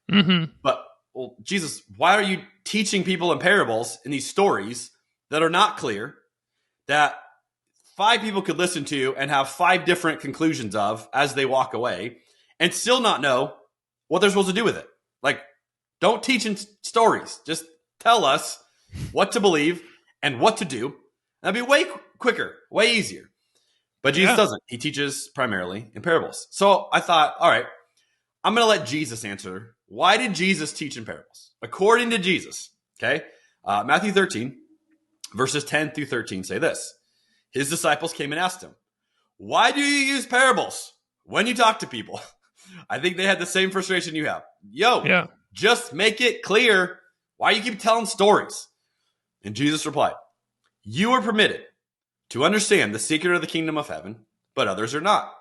But well, Jesus, why are you teaching people in parables in these stories that are not clear, that 5 people could listen to and have 5 different conclusions of as they walk away and still not know what they're supposed to do with it. Like, don't teach in stories. Just tell us what to believe and what to do. That'd be way quicker, way easier. But Jesus doesn't. He teaches primarily in parables. So I thought, all right, I'm going to let Jesus answer. Why did Jesus teach in parables? According to Jesus, okay? Matthew 13, verses 10 through 13 say this. His disciples came and asked him, why do you use parables when you talk to people? I think they had the same frustration you have. Just make it clear. Why you keep telling stories? And Jesus replied, you are permitted to understand the secret of the kingdom of heaven, but others are not.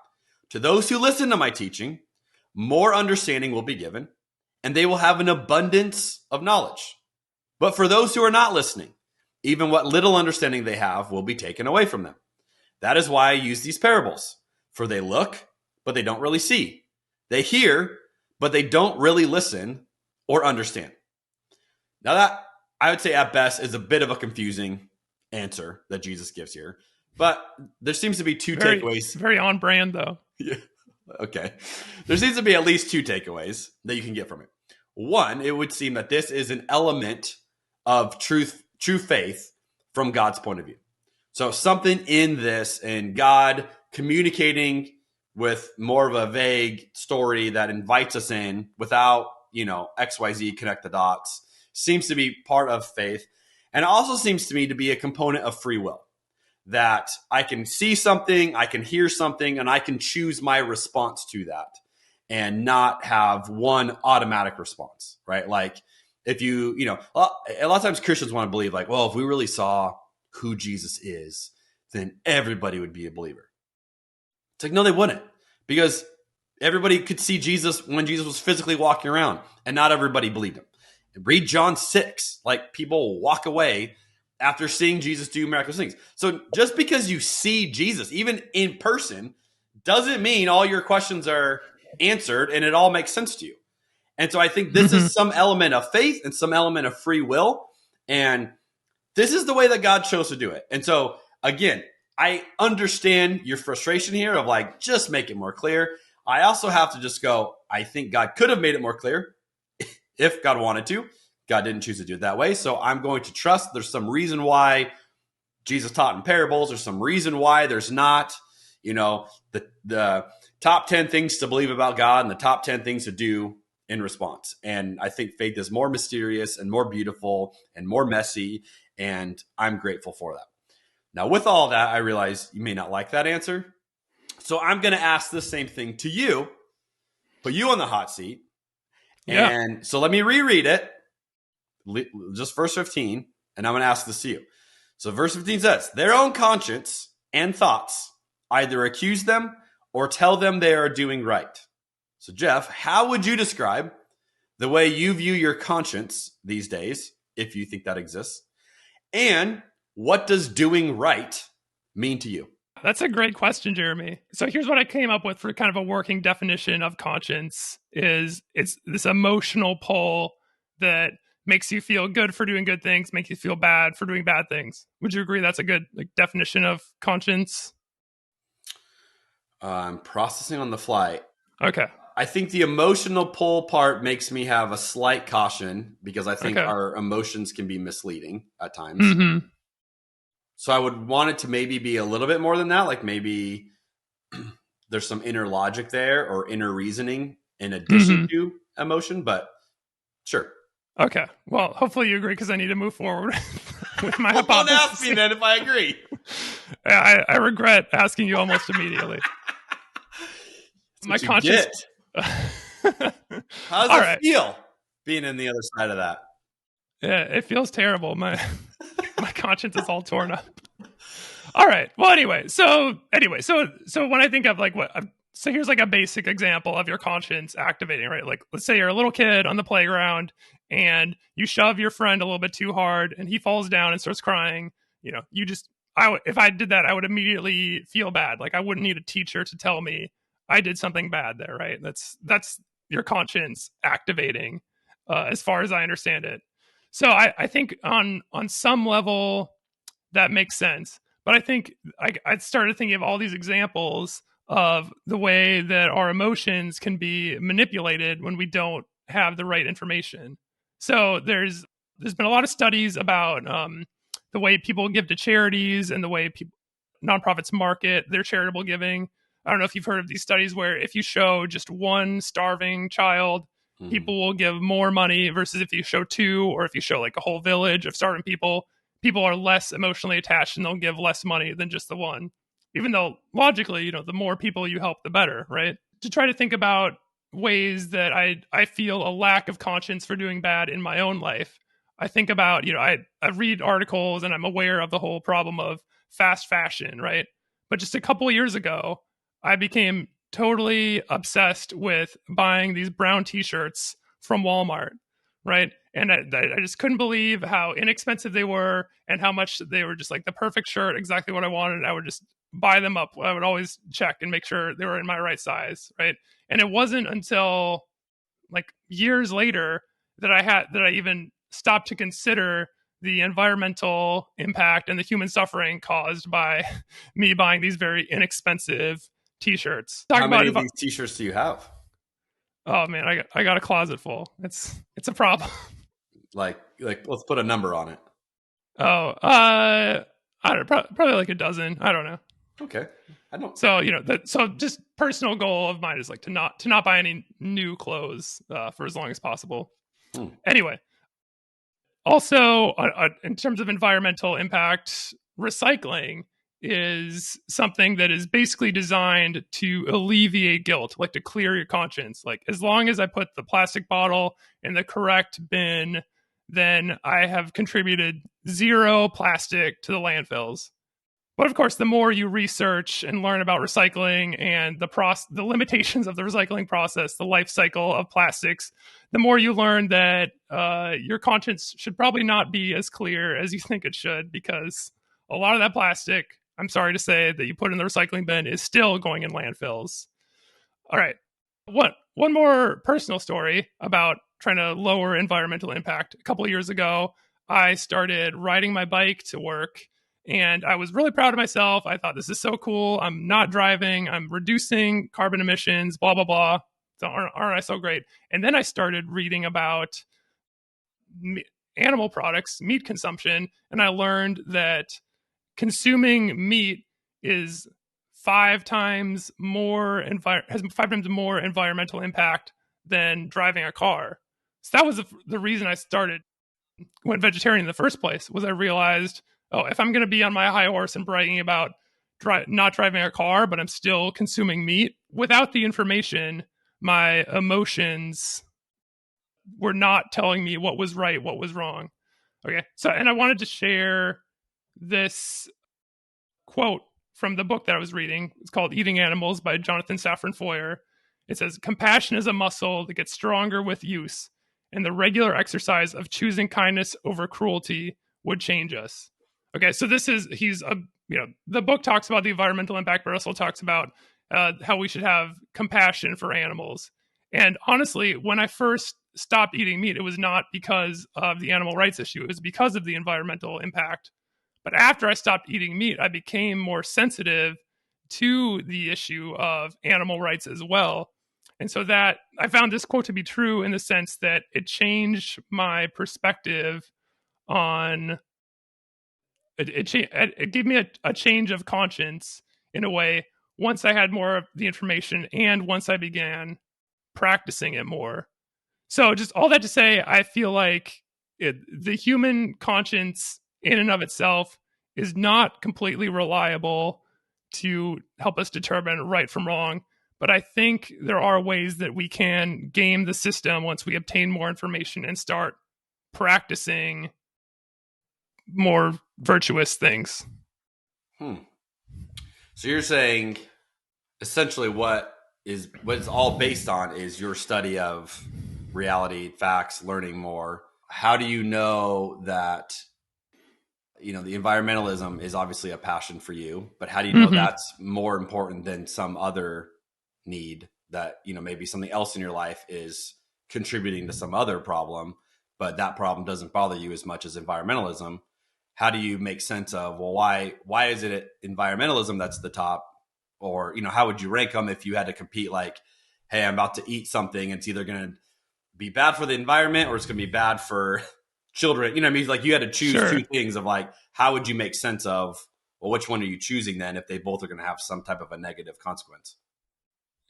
To those who listen to my teaching, more understanding will be given, and they will have an abundance of knowledge. But for those who are not listening, even what little understanding they have will be taken away from them. That is why I use these parables. For they look, but they don't really see. They hear, but they don't really listen or understand. Now that, I would say at best, is a bit of a confusing answer that Jesus gives here. But there seems to be two takeaways. Very on brand, though. Yeah. Okay. There seems to be at least 2 takeaways that you can get from it. One, it would seem that this is an element of true faith from God's point of view. So something in this and God communicating with more of a vague story that invites us in without, XYZ connect the dots seems to be part of faith. And it also seems to me to be a component of free will. That I can see something, I can hear something, and I can choose my response to that and not have one automatic response, right? Like if a lot of times Christians want to believe like, well, if we really saw who Jesus is, then everybody would be a believer. It's like, no, they wouldn't, because everybody could see Jesus when Jesus was physically walking around, and not everybody believed him. Read John 6, like people walk away after seeing Jesus do miraculous things. So just because you see Jesus, even in person, doesn't mean all your questions are answered and it all makes sense to you. And so I think this is some element of faith and some element of free will. And this is the way that God chose to do it. And so, again, I understand your frustration here of like, just make it more clear. I also have to just go, I think God could have made it more clear if God wanted to. God didn't choose to do it that way. So I'm going to trust there's some reason why Jesus taught in parables. There's some reason why there's not, the top 10 things to believe about God and the top 10 things to do in response. And I think faith is more mysterious and more beautiful and more messy. And I'm grateful for that. Now, with all that, I realize you may not like that answer. So I'm going to ask the same thing to you, put you on the hot seat. Yeah. And so let me reread it. Just verse 15, and I'm going to ask this to you. So verse 15 says, their own conscience and thoughts either accuse them or tell them they are doing right. So Jeff, how would you describe the way you view your conscience these days, if you think that exists? And what does doing right mean to you? That's a great question, Jeremy. So here's what I came up with for kind of a working definition of conscience is it's this emotional pull that makes you feel good for doing good things, makes you feel bad for doing bad things. Would you agree that's a good definition of conscience? I'm processing on the fly. Okay. I think the emotional pull part makes me have a slight caution because I think our emotions can be misleading at times. Mm-hmm. So I would want it to maybe be a little bit more than that. Like maybe there's some inner logic there or inner reasoning in addition to emotion, but sure. Okay. Well, hopefully you agree because I need to move forward with my hypothesis. Don't ask me then if I agree. I regret asking you almost immediately. My conscience. How does it feel being in the other side of that? Yeah, it feels terrible. My conscience is all torn up. All right. Well, anyway, so when I think of so here's like a basic example of your conscience activating, right? Like, let's say you're a little kid on the playground and you shove your friend a little bit too hard and he falls down and starts crying. If I did that, I would immediately feel bad. Like I wouldn't need a teacher to tell me I did something bad there, right? That's your conscience activating, as far as I understand it. So I think on some level that makes sense. But I think I started thinking of all these examples of the way that our emotions can be manipulated when we don't have the right information. So there's been a lot of studies about the way people give to charities and the way nonprofits market their charitable giving. I don't know if you've heard of these studies where if you show just one starving child, people will give more money versus if you show two, or if you show like a whole village of starving people, people are less emotionally attached and they'll give less money than just the one. Even though logically, the more people you help, the better, right? To try to think about ways that I feel a lack of conscience for doing bad in my own life. I think about, I read articles and I'm aware of the whole problem of fast fashion, right? But just a couple of years ago, I became totally obsessed with buying these brown t-shirts from Walmart, right? And I just couldn't believe how inexpensive they were and how much they were just like the perfect shirt, exactly what I wanted. I would just buy them up. I would always check and make sure they were in my right size, right? And it wasn't until like years later that I even stopped to consider the environmental impact and the human suffering caused by me buying these very inexpensive t-shirts. How many of these t-shirts do you have? Oh man, I got a closet full. It's a problem. Like let's put a number on it. Oh, I don't know, probably like a dozen. I don't know. Okay. I don't. So so just personal goal of mine is like to not buy any new clothes for as long as possible. Anyway, also in terms of environmental impact, recycling is something that is basically designed to alleviate guilt, like to clear your conscience. Like as long as I put the plastic bottle in the correct bin, then I have contributed 0 plastic to the landfills. But of course, the more you research and learn about recycling and the limitations of the recycling process, the life cycle of plastics, the more you learn that your conscience should probably not be as clear as you think it should, because a lot of that plastic, I'm sorry to say, that you put in the recycling bin is still going in landfills. All right. One more personal story about trying to lower environmental impact. A couple of years ago, I started riding my bike to work. And I was really proud of myself. I thought, this is so cool. I'm not driving. I'm reducing carbon emissions, blah, blah, blah. So aren't I so great? And then I started reading about animal products, meat consumption. And I learned that consuming meat is 5 times more has 5 times more environmental impact than driving a car. So that was the reason I went vegetarian in the first place, was I realized, if I'm going to be on my high horse and bragging about not driving a car, but I'm still consuming meat, without the information, my emotions were not telling me what was right, what was wrong. Okay. So, and I wanted to share this quote from the book that I was reading. It's called Eating Animals by Jonathan Safran Foer. It says, "Compassion is a muscle that gets stronger with use, and the regular exercise of choosing kindness over cruelty would change us." Okay, so the book talks about the environmental impact, but also talks about how we should have compassion for animals. And honestly, when I first stopped eating meat, it was not because of the animal rights issue. It was because of the environmental impact. But after I stopped eating meat, I became more sensitive to the issue of animal rights as well. And so that I found this quote to be true in the sense that it changed my perspective on it gave me a change of conscience in a way once I had more of the information and once I began practicing it more. So just all that to say, I feel like the human conscience in and of itself is not completely reliable to help us determine right from wrong. But I think there are ways that we can game the system once we obtain more information and start practicing more virtuous things. So you're saying essentially what it's all based on is your study of reality, facts, learning more. How do you know that, the environmentalism is obviously a passion for you, but how do you know that's more important than some other need that, maybe something else in your life is contributing to some other problem, but that problem doesn't bother you as much as environmentalism? how do you make sense of, well, why is it environmentalism that's the top? Or, how would you rank them if you had to compete? Like, hey, I'm about to eat something. It's either going to be bad for the environment or it's going to be bad for children. You know what I mean? Like, you had to choose two things of like, how would you make sense of, well, which one are you choosing then if they both are going to have some type of a negative consequence?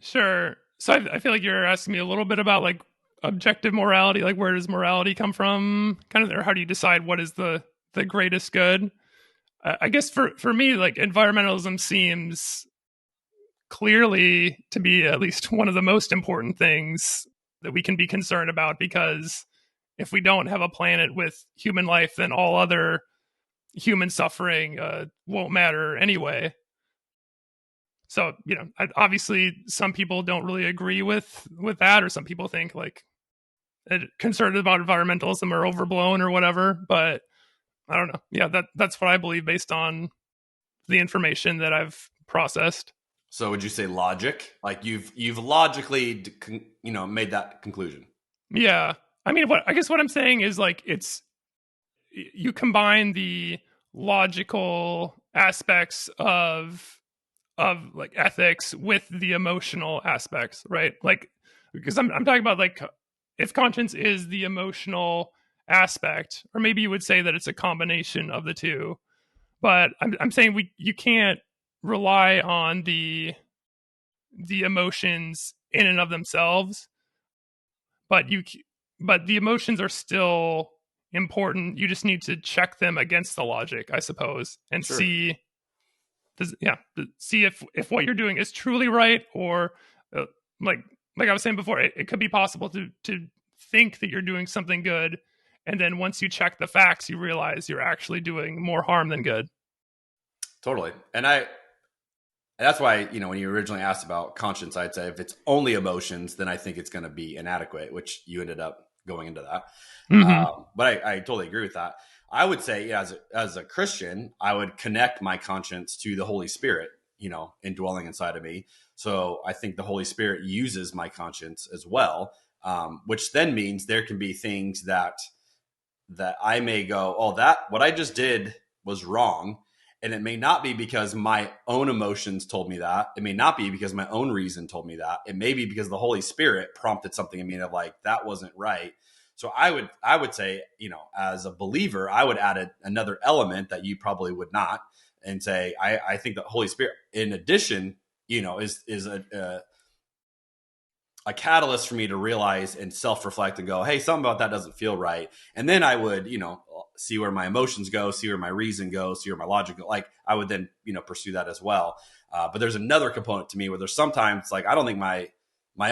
Sure. So I feel like you're asking me a little bit about like objective morality, like where does morality come from, kind of, or how do you decide what is the greatest good? I guess for me, like environmentalism seems clearly to be at least one of the most important things that we can be concerned about, because if we don't have a planet with human life, then all other human suffering won't matter anyway. So, obviously some people don't really agree with that, or some people think like concerns about environmentalism are overblown or whatever, but I don't know. Yeah, that's what I believe based on the information that I've processed. So would you say logic? Like you've logically, made that conclusion? Yeah. I mean, what I'm saying is like you combine the logical aspects of like ethics with the emotional aspects, right? Like, because I'm talking about like if conscience is the emotional aspect, or maybe you would say that it's a combination of the two. But I'm saying you can't rely on the emotions in and of themselves, but the emotions are still important. You just need to check them against the logic, I suppose, and see if what you're doing is truly right, or like I was saying before, it could be possible to think that you're doing something good, and then once you check the facts, you realize you're actually doing more harm than good. Totally. And that's why, when you originally asked about conscience, I'd say if it's only emotions, then I think it's going to be inadequate, which you ended up going into that. Mm-hmm. But I totally agree with that. I would say, as a Christian, I would connect my conscience to the Holy Spirit, indwelling inside of me. So I think the Holy Spirit uses my conscience as well, which then means there can be things that I may go, oh, what I just did was wrong. And it may not be because my own emotions told me that. It may not be because my own reason told me that. It may be because the Holy Spirit prompted something in me of like, that wasn't right. So I would say, as a believer, I would add another element that you probably would not, and say, I think the Holy Spirit, in addition, is a catalyst for me to realize and self-reflect and go, hey, something about that doesn't feel right. And then I would, see where my emotions go, see where my reason goes, see where my logic goes. Like I would then, pursue that as well. But there's another component to me where there's sometimes like, I don't think my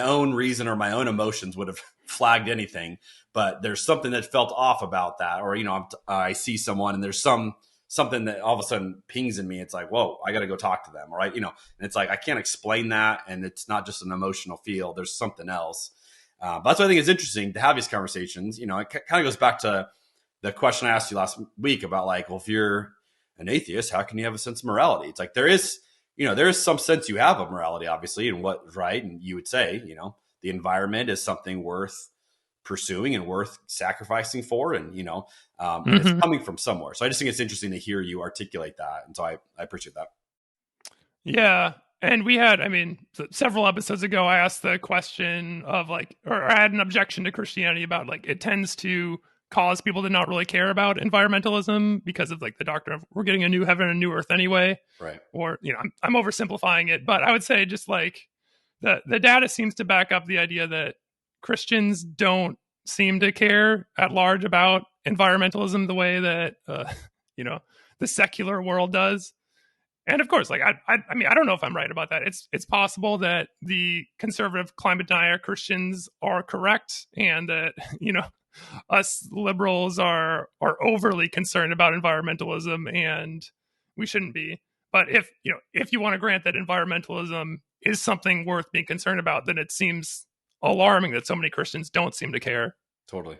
own reason or my own emotions would have flagged anything, but there's something that felt off about that. Or, I see someone and there's something that all of a sudden pings in me. It's like, whoa, I got to go talk to them. Right. And it's like, I can't explain that. And it's not just an emotional feel. There's something else. But that's why I think it's interesting to have these conversations. It kind of goes back to the question I asked you last week about like, well, if you're an atheist, how can you have a sense of morality? It's like, there is some sense you have of morality, obviously, and what's right. And you would say, the environment is something worth pursuing and worth sacrificing for. And, and it's coming from somewhere. So I just think it's interesting to hear you articulate that. And so I appreciate that. Yeah. And we had, several episodes ago, I asked the question of like, or I had an objection to Christianity about like, it tends to cause people to not really care about environmentalism because of like the doctrine of we're getting a new heaven and a new earth anyway. Right. Or, I'm oversimplifying it, but I would say just like the data seems to back up the idea that Christians don't seem to care at large about environmentalism the way that, the secular world does. And of course, like, I don't know if I'm right about that. It's possible that the conservative climate denier Christians are correct and that, us liberals are overly concerned about environmentalism and we shouldn't be. But if you want to grant that environmentalism is something worth being concerned about, then it seems alarming that so many Christians don't seem to care. Totally.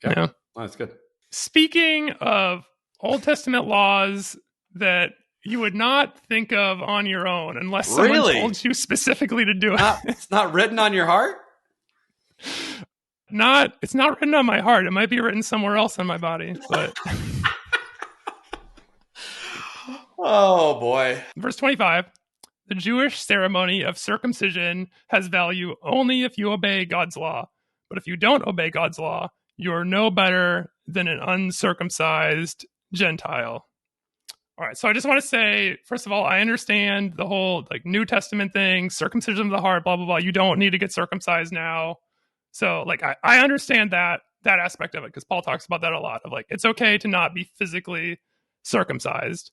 Yeah. Oh, that's good. Speaking of Old Testament laws that you would not think of on your own unless someone told you specifically to do it. It's not written on your heart? It's not written on my heart. It might be written somewhere else on my body, but Oh boy. Verse 25. The Jewish ceremony of circumcision has value only if you obey God's law. But if you don't obey God's law, you are no better than an uncircumcised Gentile. All right, so I just want to say, first of all, I understand the whole like New Testament thing, circumcision of the heart, blah blah blah. You don't need to get circumcised now. So like I understand that aspect of it because Paul talks about that a lot. Of like it's okay to not be physically circumcised.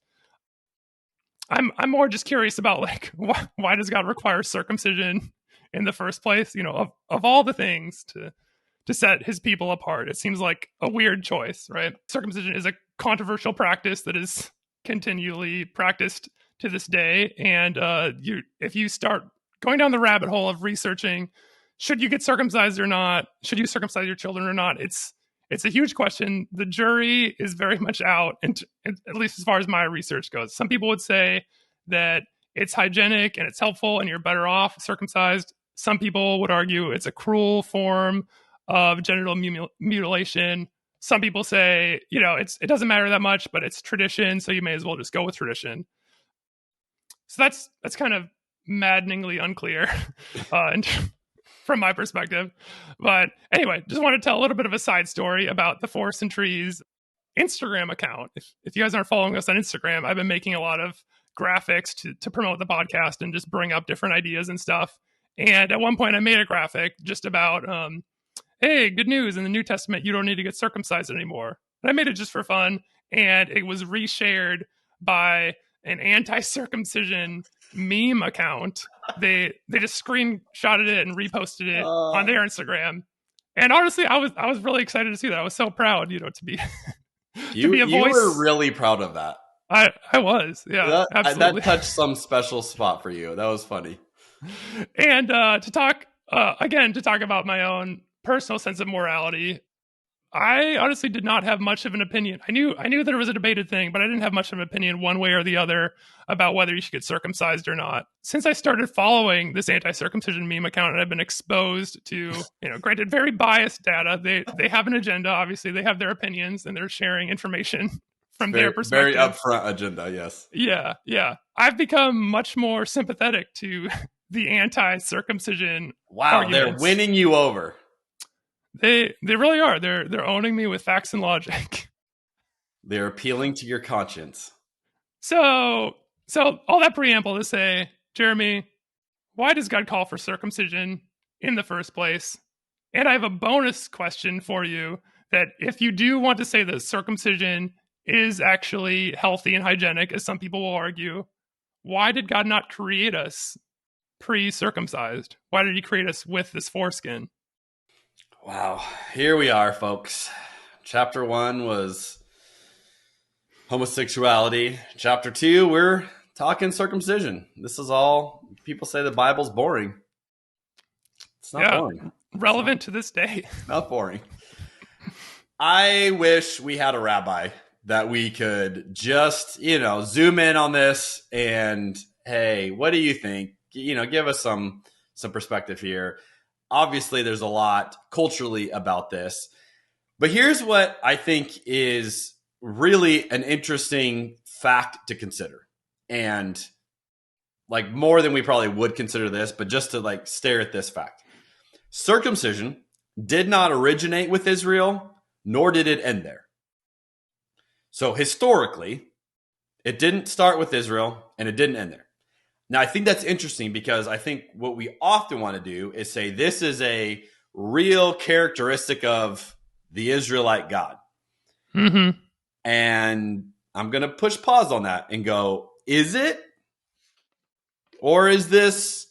I'm more just curious about like why does God require circumcision in the first place? You know, of all the things to set his people apart, it seems like a weird choice, right? Circumcision is a controversial practice that is continually practiced to this day, and if you start going down the rabbit hole of researching, should you get circumcised or not? Should you circumcise your children or not? It's a huge question. The jury is very much out, and at least as far as my research goes. Some people would say that it's hygienic and it's helpful and you're better off circumcised. Some people would argue it's a cruel form of genital mutilation. Some people say, you know, it doesn't matter that much, but it's tradition, so you may as well just go with tradition. So that's kind of maddeningly unclear and from my perspective. But anyway, just want to tell a little bit of a side story about the Forest and Trees Instagram account. If you guys aren't following us on Instagram, I've been making a lot of graphics to promote the podcast and just bring up different ideas and stuff. And at one point I made a graphic just about, hey, good news, in the New Testament, you don't need to get circumcised anymore. And I made it just for fun. And it was reshared by an anti-circumcision meme account. They just screenshotted it and reposted it on their Instagram. And honestly, I was really excited to see that. I was so proud, to be to be a voice. You were really proud of that. I was, yeah, absolutely. That touched some special spot for you. That was funny. And to talk about my own personal sense of morality, I honestly did not have much of an opinion. I knew that it was a debated thing, but I didn't have much of an opinion one way or the other about whether you should get circumcised or not. Since I started following this anti-circumcision meme account and I've been exposed to, granted, very biased data. They have an agenda, obviously. They have their opinions and they're sharing information from their perspective. Very upfront agenda, yes. Yeah. I've become much more sympathetic to the anti-circumcision arguments. They're winning you over. They really are. They're owning me with facts and logic. They're appealing to your conscience. So all that preamble to say, Jeremy, why does God call for circumcision in the first place? And I have a bonus question for you that if you do want to say that circumcision is actually healthy and hygienic, as some people will argue, why did God not create us pre-circumcised? Why did he create us with this foreskin? Wow. Here we are, folks. Chapter 1 was homosexuality. Chapter 2, we're talking circumcision. This is all, people say the Bible's boring. It's not boring. Relevant to this day. Not boring. I wish we had a rabbi that we could just, zoom in on this and, hey, what do you think? Give us some perspective here. Obviously, there's a lot culturally about this. But here's what I think is really an interesting fact to consider. And more than we probably would consider this, but just to stare at this fact. Circumcision did not originate with Israel, nor did it end there. So historically, it didn't start with Israel and it didn't end there. Now, I think that's interesting because I think what we often want to do is say this is a real characteristic of the Israelite God. Mm-hmm. And I'm going to push pause on that and go, is it? Or is this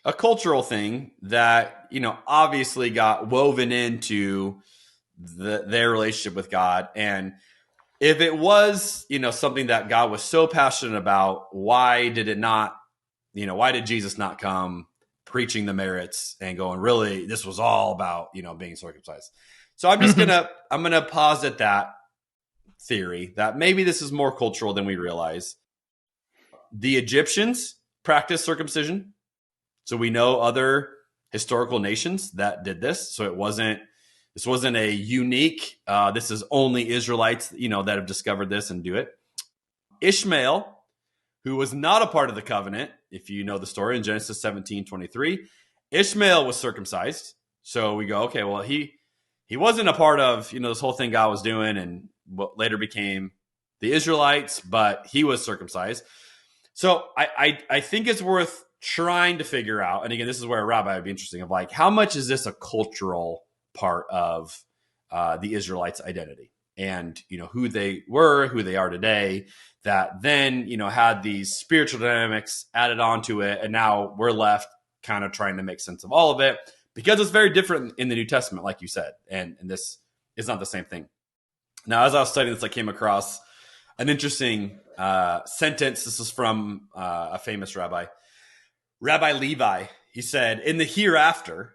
a cultural thing that, obviously got woven into their relationship with God? And if it was, something that God was so passionate about, why did Jesus not come preaching the merits and going, really, this was all about, being circumcised? So I'm just I'm going to posit that theory that maybe this is more cultural than we realize. The Egyptians practiced circumcision. So we know other historical nations that did this. So this wasn't a unique, this is only Israelites, that have discovered this and do it. Ishmael who was not a part of the covenant. If you know the story in Genesis 17:23, Ishmael was circumcised. So we go, okay, well, he wasn't a part of, this whole thing God was doing and what later became the Israelites, but he was circumcised. So I think it's worth trying to figure out, and again, this is where a rabbi would be interesting, of like, how much is this a cultural part of the Israelites' identity? And, who they were, who they are today, that then, had these spiritual dynamics added onto it. And now we're left kind of trying to make sense of all of it because it's very different in the New Testament, like you said. And this is not the same thing. Now, as I was studying this, I came across an interesting sentence. This is from a famous rabbi, Rabbi Levi. He said, in the hereafter,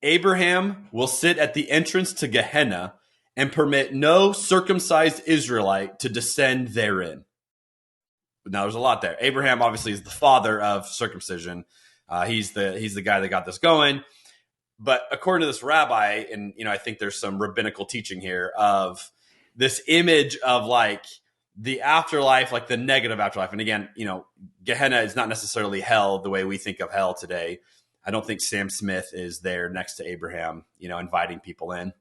Abraham will sit at the entrance to Gehenna and permit no circumcised Israelite to descend therein. Now, there's a lot there. Abraham obviously is the father of circumcision. He's the guy that got this going. But according to this rabbi, and I think there's some rabbinical teaching here of this image of like the afterlife, like the negative afterlife. And again, Gehenna is not necessarily hell the way we think of hell today. I don't think Sam Smith is there next to Abraham, inviting people in.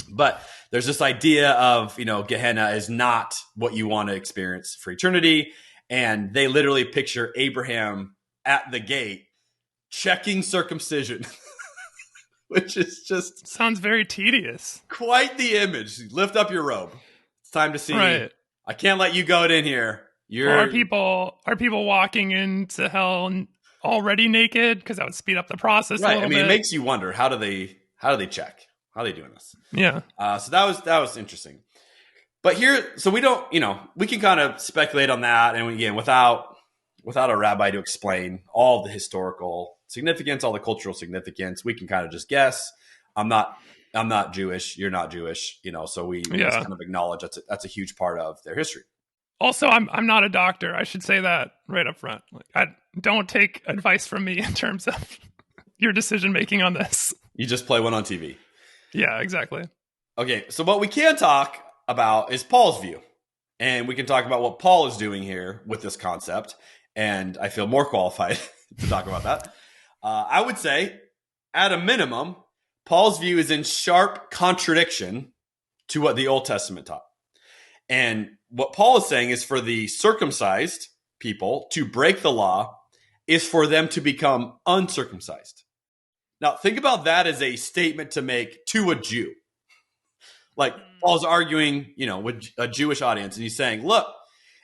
But there's this idea of, Gehenna is not what you want to experience for eternity. And they literally picture Abraham at the gate checking circumcision, which is just... sounds very tedious. Quite the image. Lift up your robe. It's time to see. Right. I can't let you go in here. Are people walking into hell already naked? Because that would speed up the process a little bit. It makes you wonder, how do they check? How are they doing this? Yeah. So that was interesting. But here, so we don't, we can kind of speculate on that. And again, without a rabbi to explain all the historical significance, all the cultural significance, we can kind of just guess. I'm not Jewish. You're not Jewish, so we just kind of acknowledge that's a huge part of their history. Also, I'm not a doctor. I should say that right up front. Like, I don't take advice from me in terms of your decision making on this. You just play one on TV. Yeah, exactly. Okay, so what we can talk about is Paul's view. And we can talk about what Paul is doing here with this concept. And I feel more qualified to talk about that. I would say, at a minimum, Paul's view is in sharp contradiction to what the Old Testament taught. And what Paul is saying is for the circumcised people to break the law is for them to become uncircumcised. Now, think about that as a statement to make to a Jew. Like, Paul's arguing, with a Jewish audience, and he's saying, look,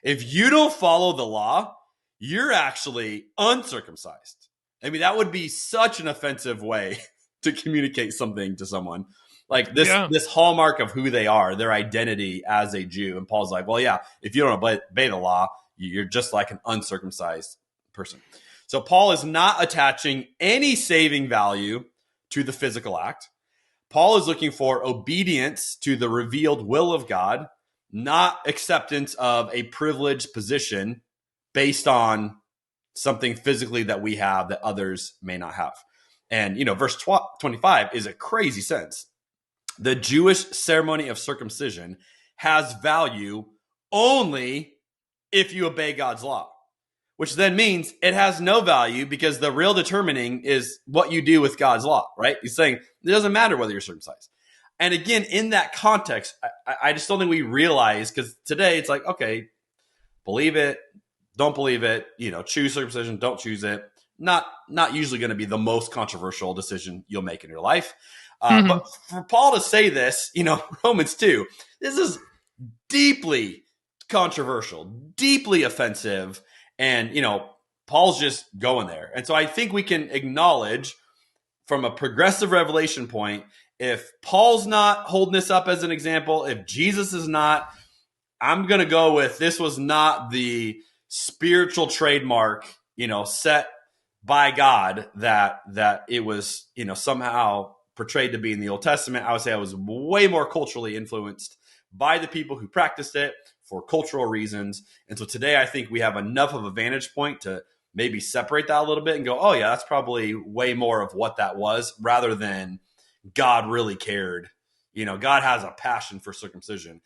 if you don't follow the law, you're actually uncircumcised. I mean, that would be such an offensive way to communicate something to someone. Like this hallmark of who they are, their identity as a Jew. And Paul's like, well, yeah, if you don't obey the law, you're just like an uncircumcised person. So Paul is not attaching any saving value to the physical act. Paul is looking for obedience to the revealed will of God, not acceptance of a privileged position based on something physically that we have that others may not have. And, verse 25 is a crazy sentence. The Jewish ceremony of circumcision has value only if you obey God's law, which then means it has no value because the real determining is what you do with God's law, right? He's saying it doesn't matter whether you're circumcised. And again, in that context, I just don't think we realize, because today it's like, okay, believe it, don't believe it, choose circumcision, don't choose it. Not usually going to be the most controversial decision you'll make in your life. But for Paul to say this, Romans 2, this is deeply controversial, deeply offensive. And, Paul's just going there. And so I think we can acknowledge from a progressive revelation point, if Paul's not holding this up as an example, if Jesus is not, I'm going to go with this was not the spiritual trademark, set by God that it was, somehow portrayed to be in the Old Testament. I would say I was way more culturally influenced by the people who practiced it for cultural reasons. And so today I think we have enough of a vantage point to maybe separate that a little bit and go, oh yeah, that's probably way more of what that was, rather than God really cared. God has a passion for circumcision.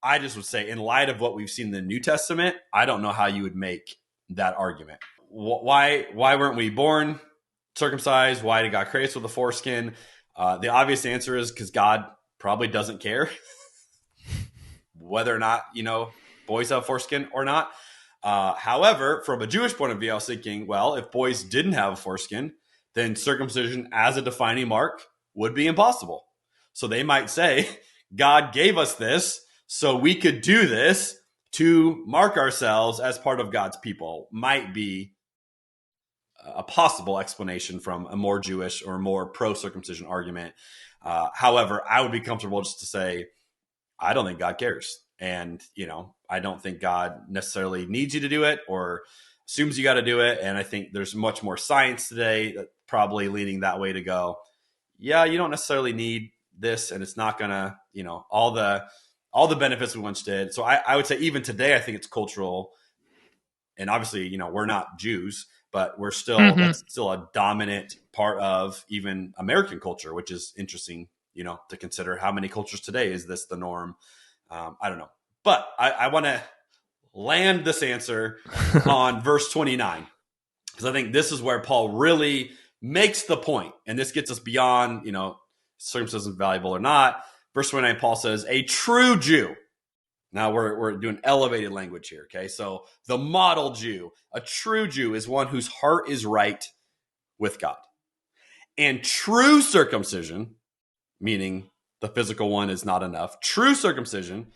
I just would say, in light of what we've seen in the New Testament, I don't know how you would make that argument. Why weren't we born circumcised? Why did God create us with a foreskin? The obvious answer is because God probably doesn't care whether or not, boys have foreskin or not. However, from a Jewish point of view, I was thinking, well, if boys didn't have a foreskin, then circumcision as a defining mark would be impossible. So they might say, God gave us this so we could do this to mark ourselves as part of God's people. Might be a possible explanation from a more Jewish or more pro-circumcision argument. However, I would be comfortable just to say, I don't think God cares. And, I don't think God necessarily needs you to do it or assumes you got to do it. And I think there's much more science today that probably leaning that way to go, yeah, you don't necessarily need this. And it's not going to, all the benefits we once did. So I would say even today, I think it's cultural. And obviously, we're not Jews, but we're still, that's still a dominant part of even American culture, which is interesting, to consider how many cultures today is this the norm? I don't know. But I want to land this answer on verse 29, because I think this is where Paul really makes the point. And this gets us beyond, circumcision is valuable or not. Verse 29, Paul says, a true Jew. Now we're doing elevated language here. Okay. So the model Jew, a true Jew is one whose heart is right with God. And true circumcision, meaning the physical one is not enough. True circumcision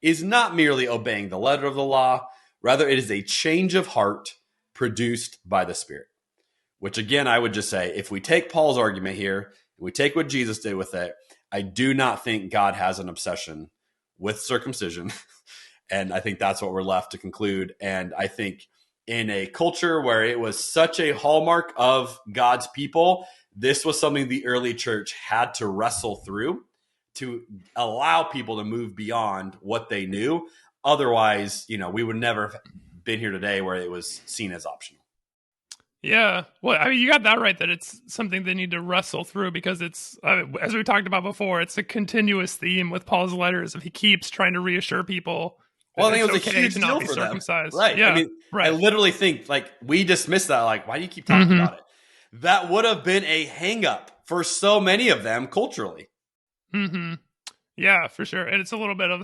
is not merely obeying the letter of the law. Rather, it is a change of heart produced by the Spirit. Which again, I would just say, if we take Paul's argument here, we take what Jesus did with it, I do not think God has an obsession with circumcision. And I think that's what we're left to conclude. And I think in a culture where it was such a hallmark of God's people, this was something the early church had to wrestle through to allow people to move beyond what they knew. Otherwise, we would never have been here today where it was seen as optional. Yeah. Well, I mean, you got that right, that it's something they need to wrestle through, because it's, as we talked about before, it's a continuous theme with Paul's letters of he keeps trying to reassure people. Well, I think it was a huge deal for them. Right. Yeah, I literally think we dismiss that. Like, why do you keep talking about it? That would have been a hang up for so many of them culturally. Yeah, for sure. And it's a little bit of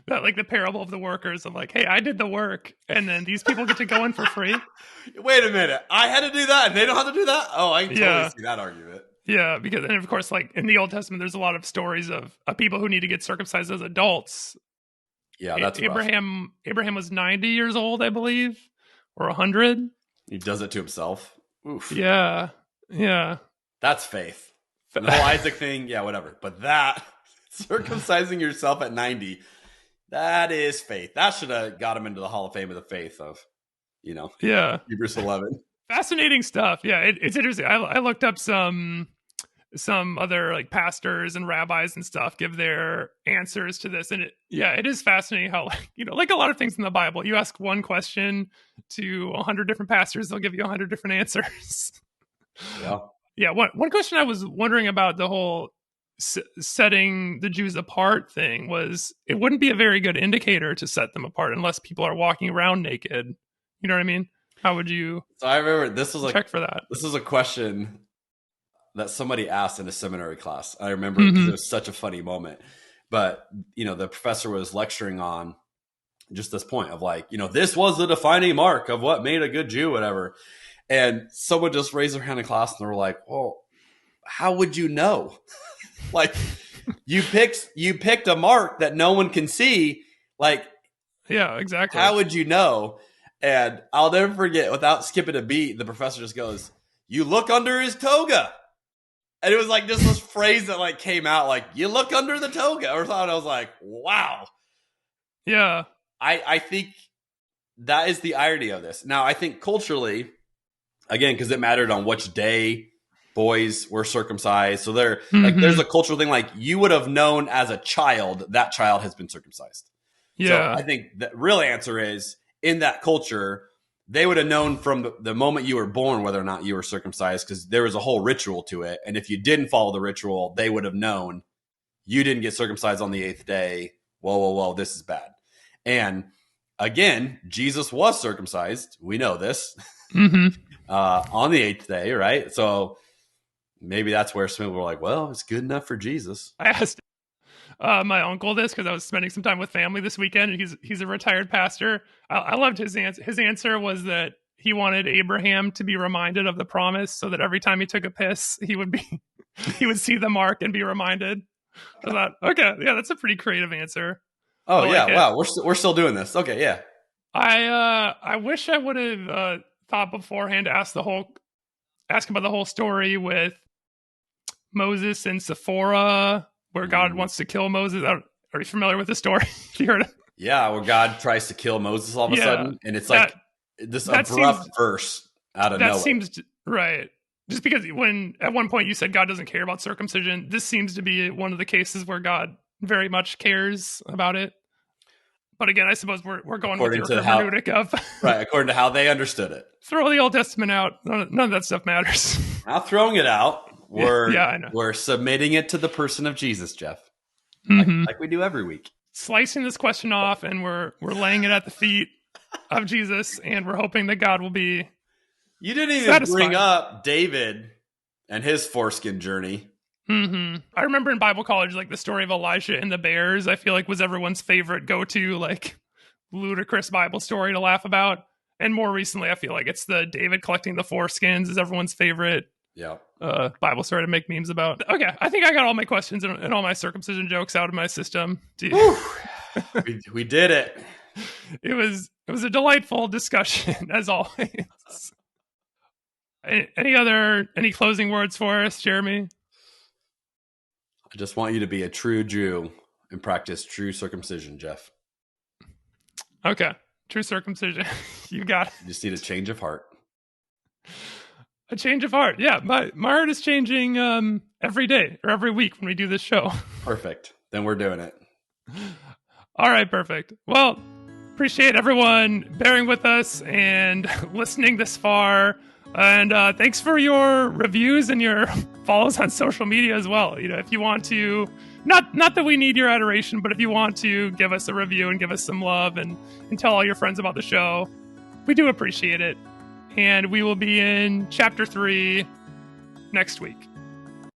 that, like the parable of the workers of like, hey, I did the work and then these people get to go in for free. Wait a minute. I had to do that and they don't have to do that? Oh, I can totally see that argument. Yeah, because, and of course, like in the Old Testament, there's a lot of stories of people who need to get circumcised as adults. Yeah, that's Abraham. Rough. Abraham was 90 years old, I believe, or 100. He does it to himself. Oof. Yeah. That's faith. The whole Isaac thing, yeah, whatever. But that, circumcising yourself at 90, that is faith. That should have got him into the Hall of Fame of the faith of, Hebrews 11. Fascinating stuff. Yeah, it's interesting. I looked up some other like pastors and rabbis and stuff give their answers to this, and it is fascinating how like a lot of things in the Bible, you ask one question to 100 different pastors, they'll give you 100 different answers. Yeah. One question I was wondering about the whole setting the Jews apart thing was, it wouldn't be a very good indicator to set them apart unless people are walking around naked. You know what I mean? How would you? So I remember this was check for that. This was a question that somebody asked in a seminary class. I remember because it was such a funny moment. But the professor was lecturing on just this point of like, this was the defining mark of what made a good Jew, whatever. And someone just raised their hand in class and they were like, well, how would you know? Like you picked a mark that no one can see. Like, yeah, exactly. How would you know? And I'll never forget, without skipping a beat, the professor just goes, you look under his toga. And it was like just this phrase that like came out like, you look under the toga or something. I was like, wow. Yeah. I think that is the irony of this. Now, I think culturally, again, because it mattered on which day boys were circumcised. So there's a cultural thing, like you would have known as a child that child has been circumcised. Yeah. So I think the real answer is, in that culture, they would have known from the moment you were born whether or not you were circumcised, because there was a whole ritual to it. And if you didn't follow the ritual, they would have known you didn't get circumcised on the 8th day. Whoa, this is bad. And again, Jesus was circumcised. We know this Mm-hmm. on the 8th day, right? So maybe that's where some people were like, well, it's good enough for Jesus. I asked my uncle this because I was spending some time with family this weekend, and he's a retired pastor. I loved his answer. His answer was that he wanted Abraham to be reminded of the promise, so that every time he took a piss, he would see the mark and be reminded. I thought, okay, yeah, that's a pretty creative answer. Oh yeah, wow, we're still doing this. Okay, yeah. I wish I would have thought beforehand to ask about the whole story with Moses and Sephora, where God wants to kill Moses. Are you familiar with the story? You heard it? Yeah, where God tries to kill Moses all of a sudden, and it's like this abrupt verse out of nowhere. That seems right. Just because when at one point you said God doesn't care about circumcision, this seems to be one of the cases where God very much cares about it. But again, I suppose we're going according with your hermeneutic of right, according to how they understood it. Throw the Old Testament out. None of that stuff matters. Not throwing it out. We're submitting it to the person of Jesus, Jeff, like we do every week. Slicing this question off, and we're laying it at the feet of Jesus, and we're hoping that God will be. You didn't even bring up David and his foreskin journey. Mm-hmm. I remember in Bible college, like the story of Elijah and the bears, I feel like was everyone's favorite go-to, like ludicrous Bible story to laugh about. And more recently, I feel like it's the David collecting the foreskins is everyone's favorite Bible story to make memes about. Okay, I think I got all my questions and all my circumcision jokes out of my system. we did it. It was a delightful discussion, as always. Any closing words for us, Jeremy? I just want you to be a true Jew and practice true circumcision, Jeff. Okay. True circumcision. You got it. You just need a change of heart. A change of heart. Yeah. My heart is changing every day or every week when we do this show. Perfect. Then we're doing it. All right. Perfect. Well, appreciate everyone bearing with us and listening this far. And thanks for your reviews and your follows on social media as well. You know, if you want to, not that we need your adoration, but if you want to give us a review and give us some love and tell all your friends about the show, we do appreciate it. And we will be in chapter 3 next week.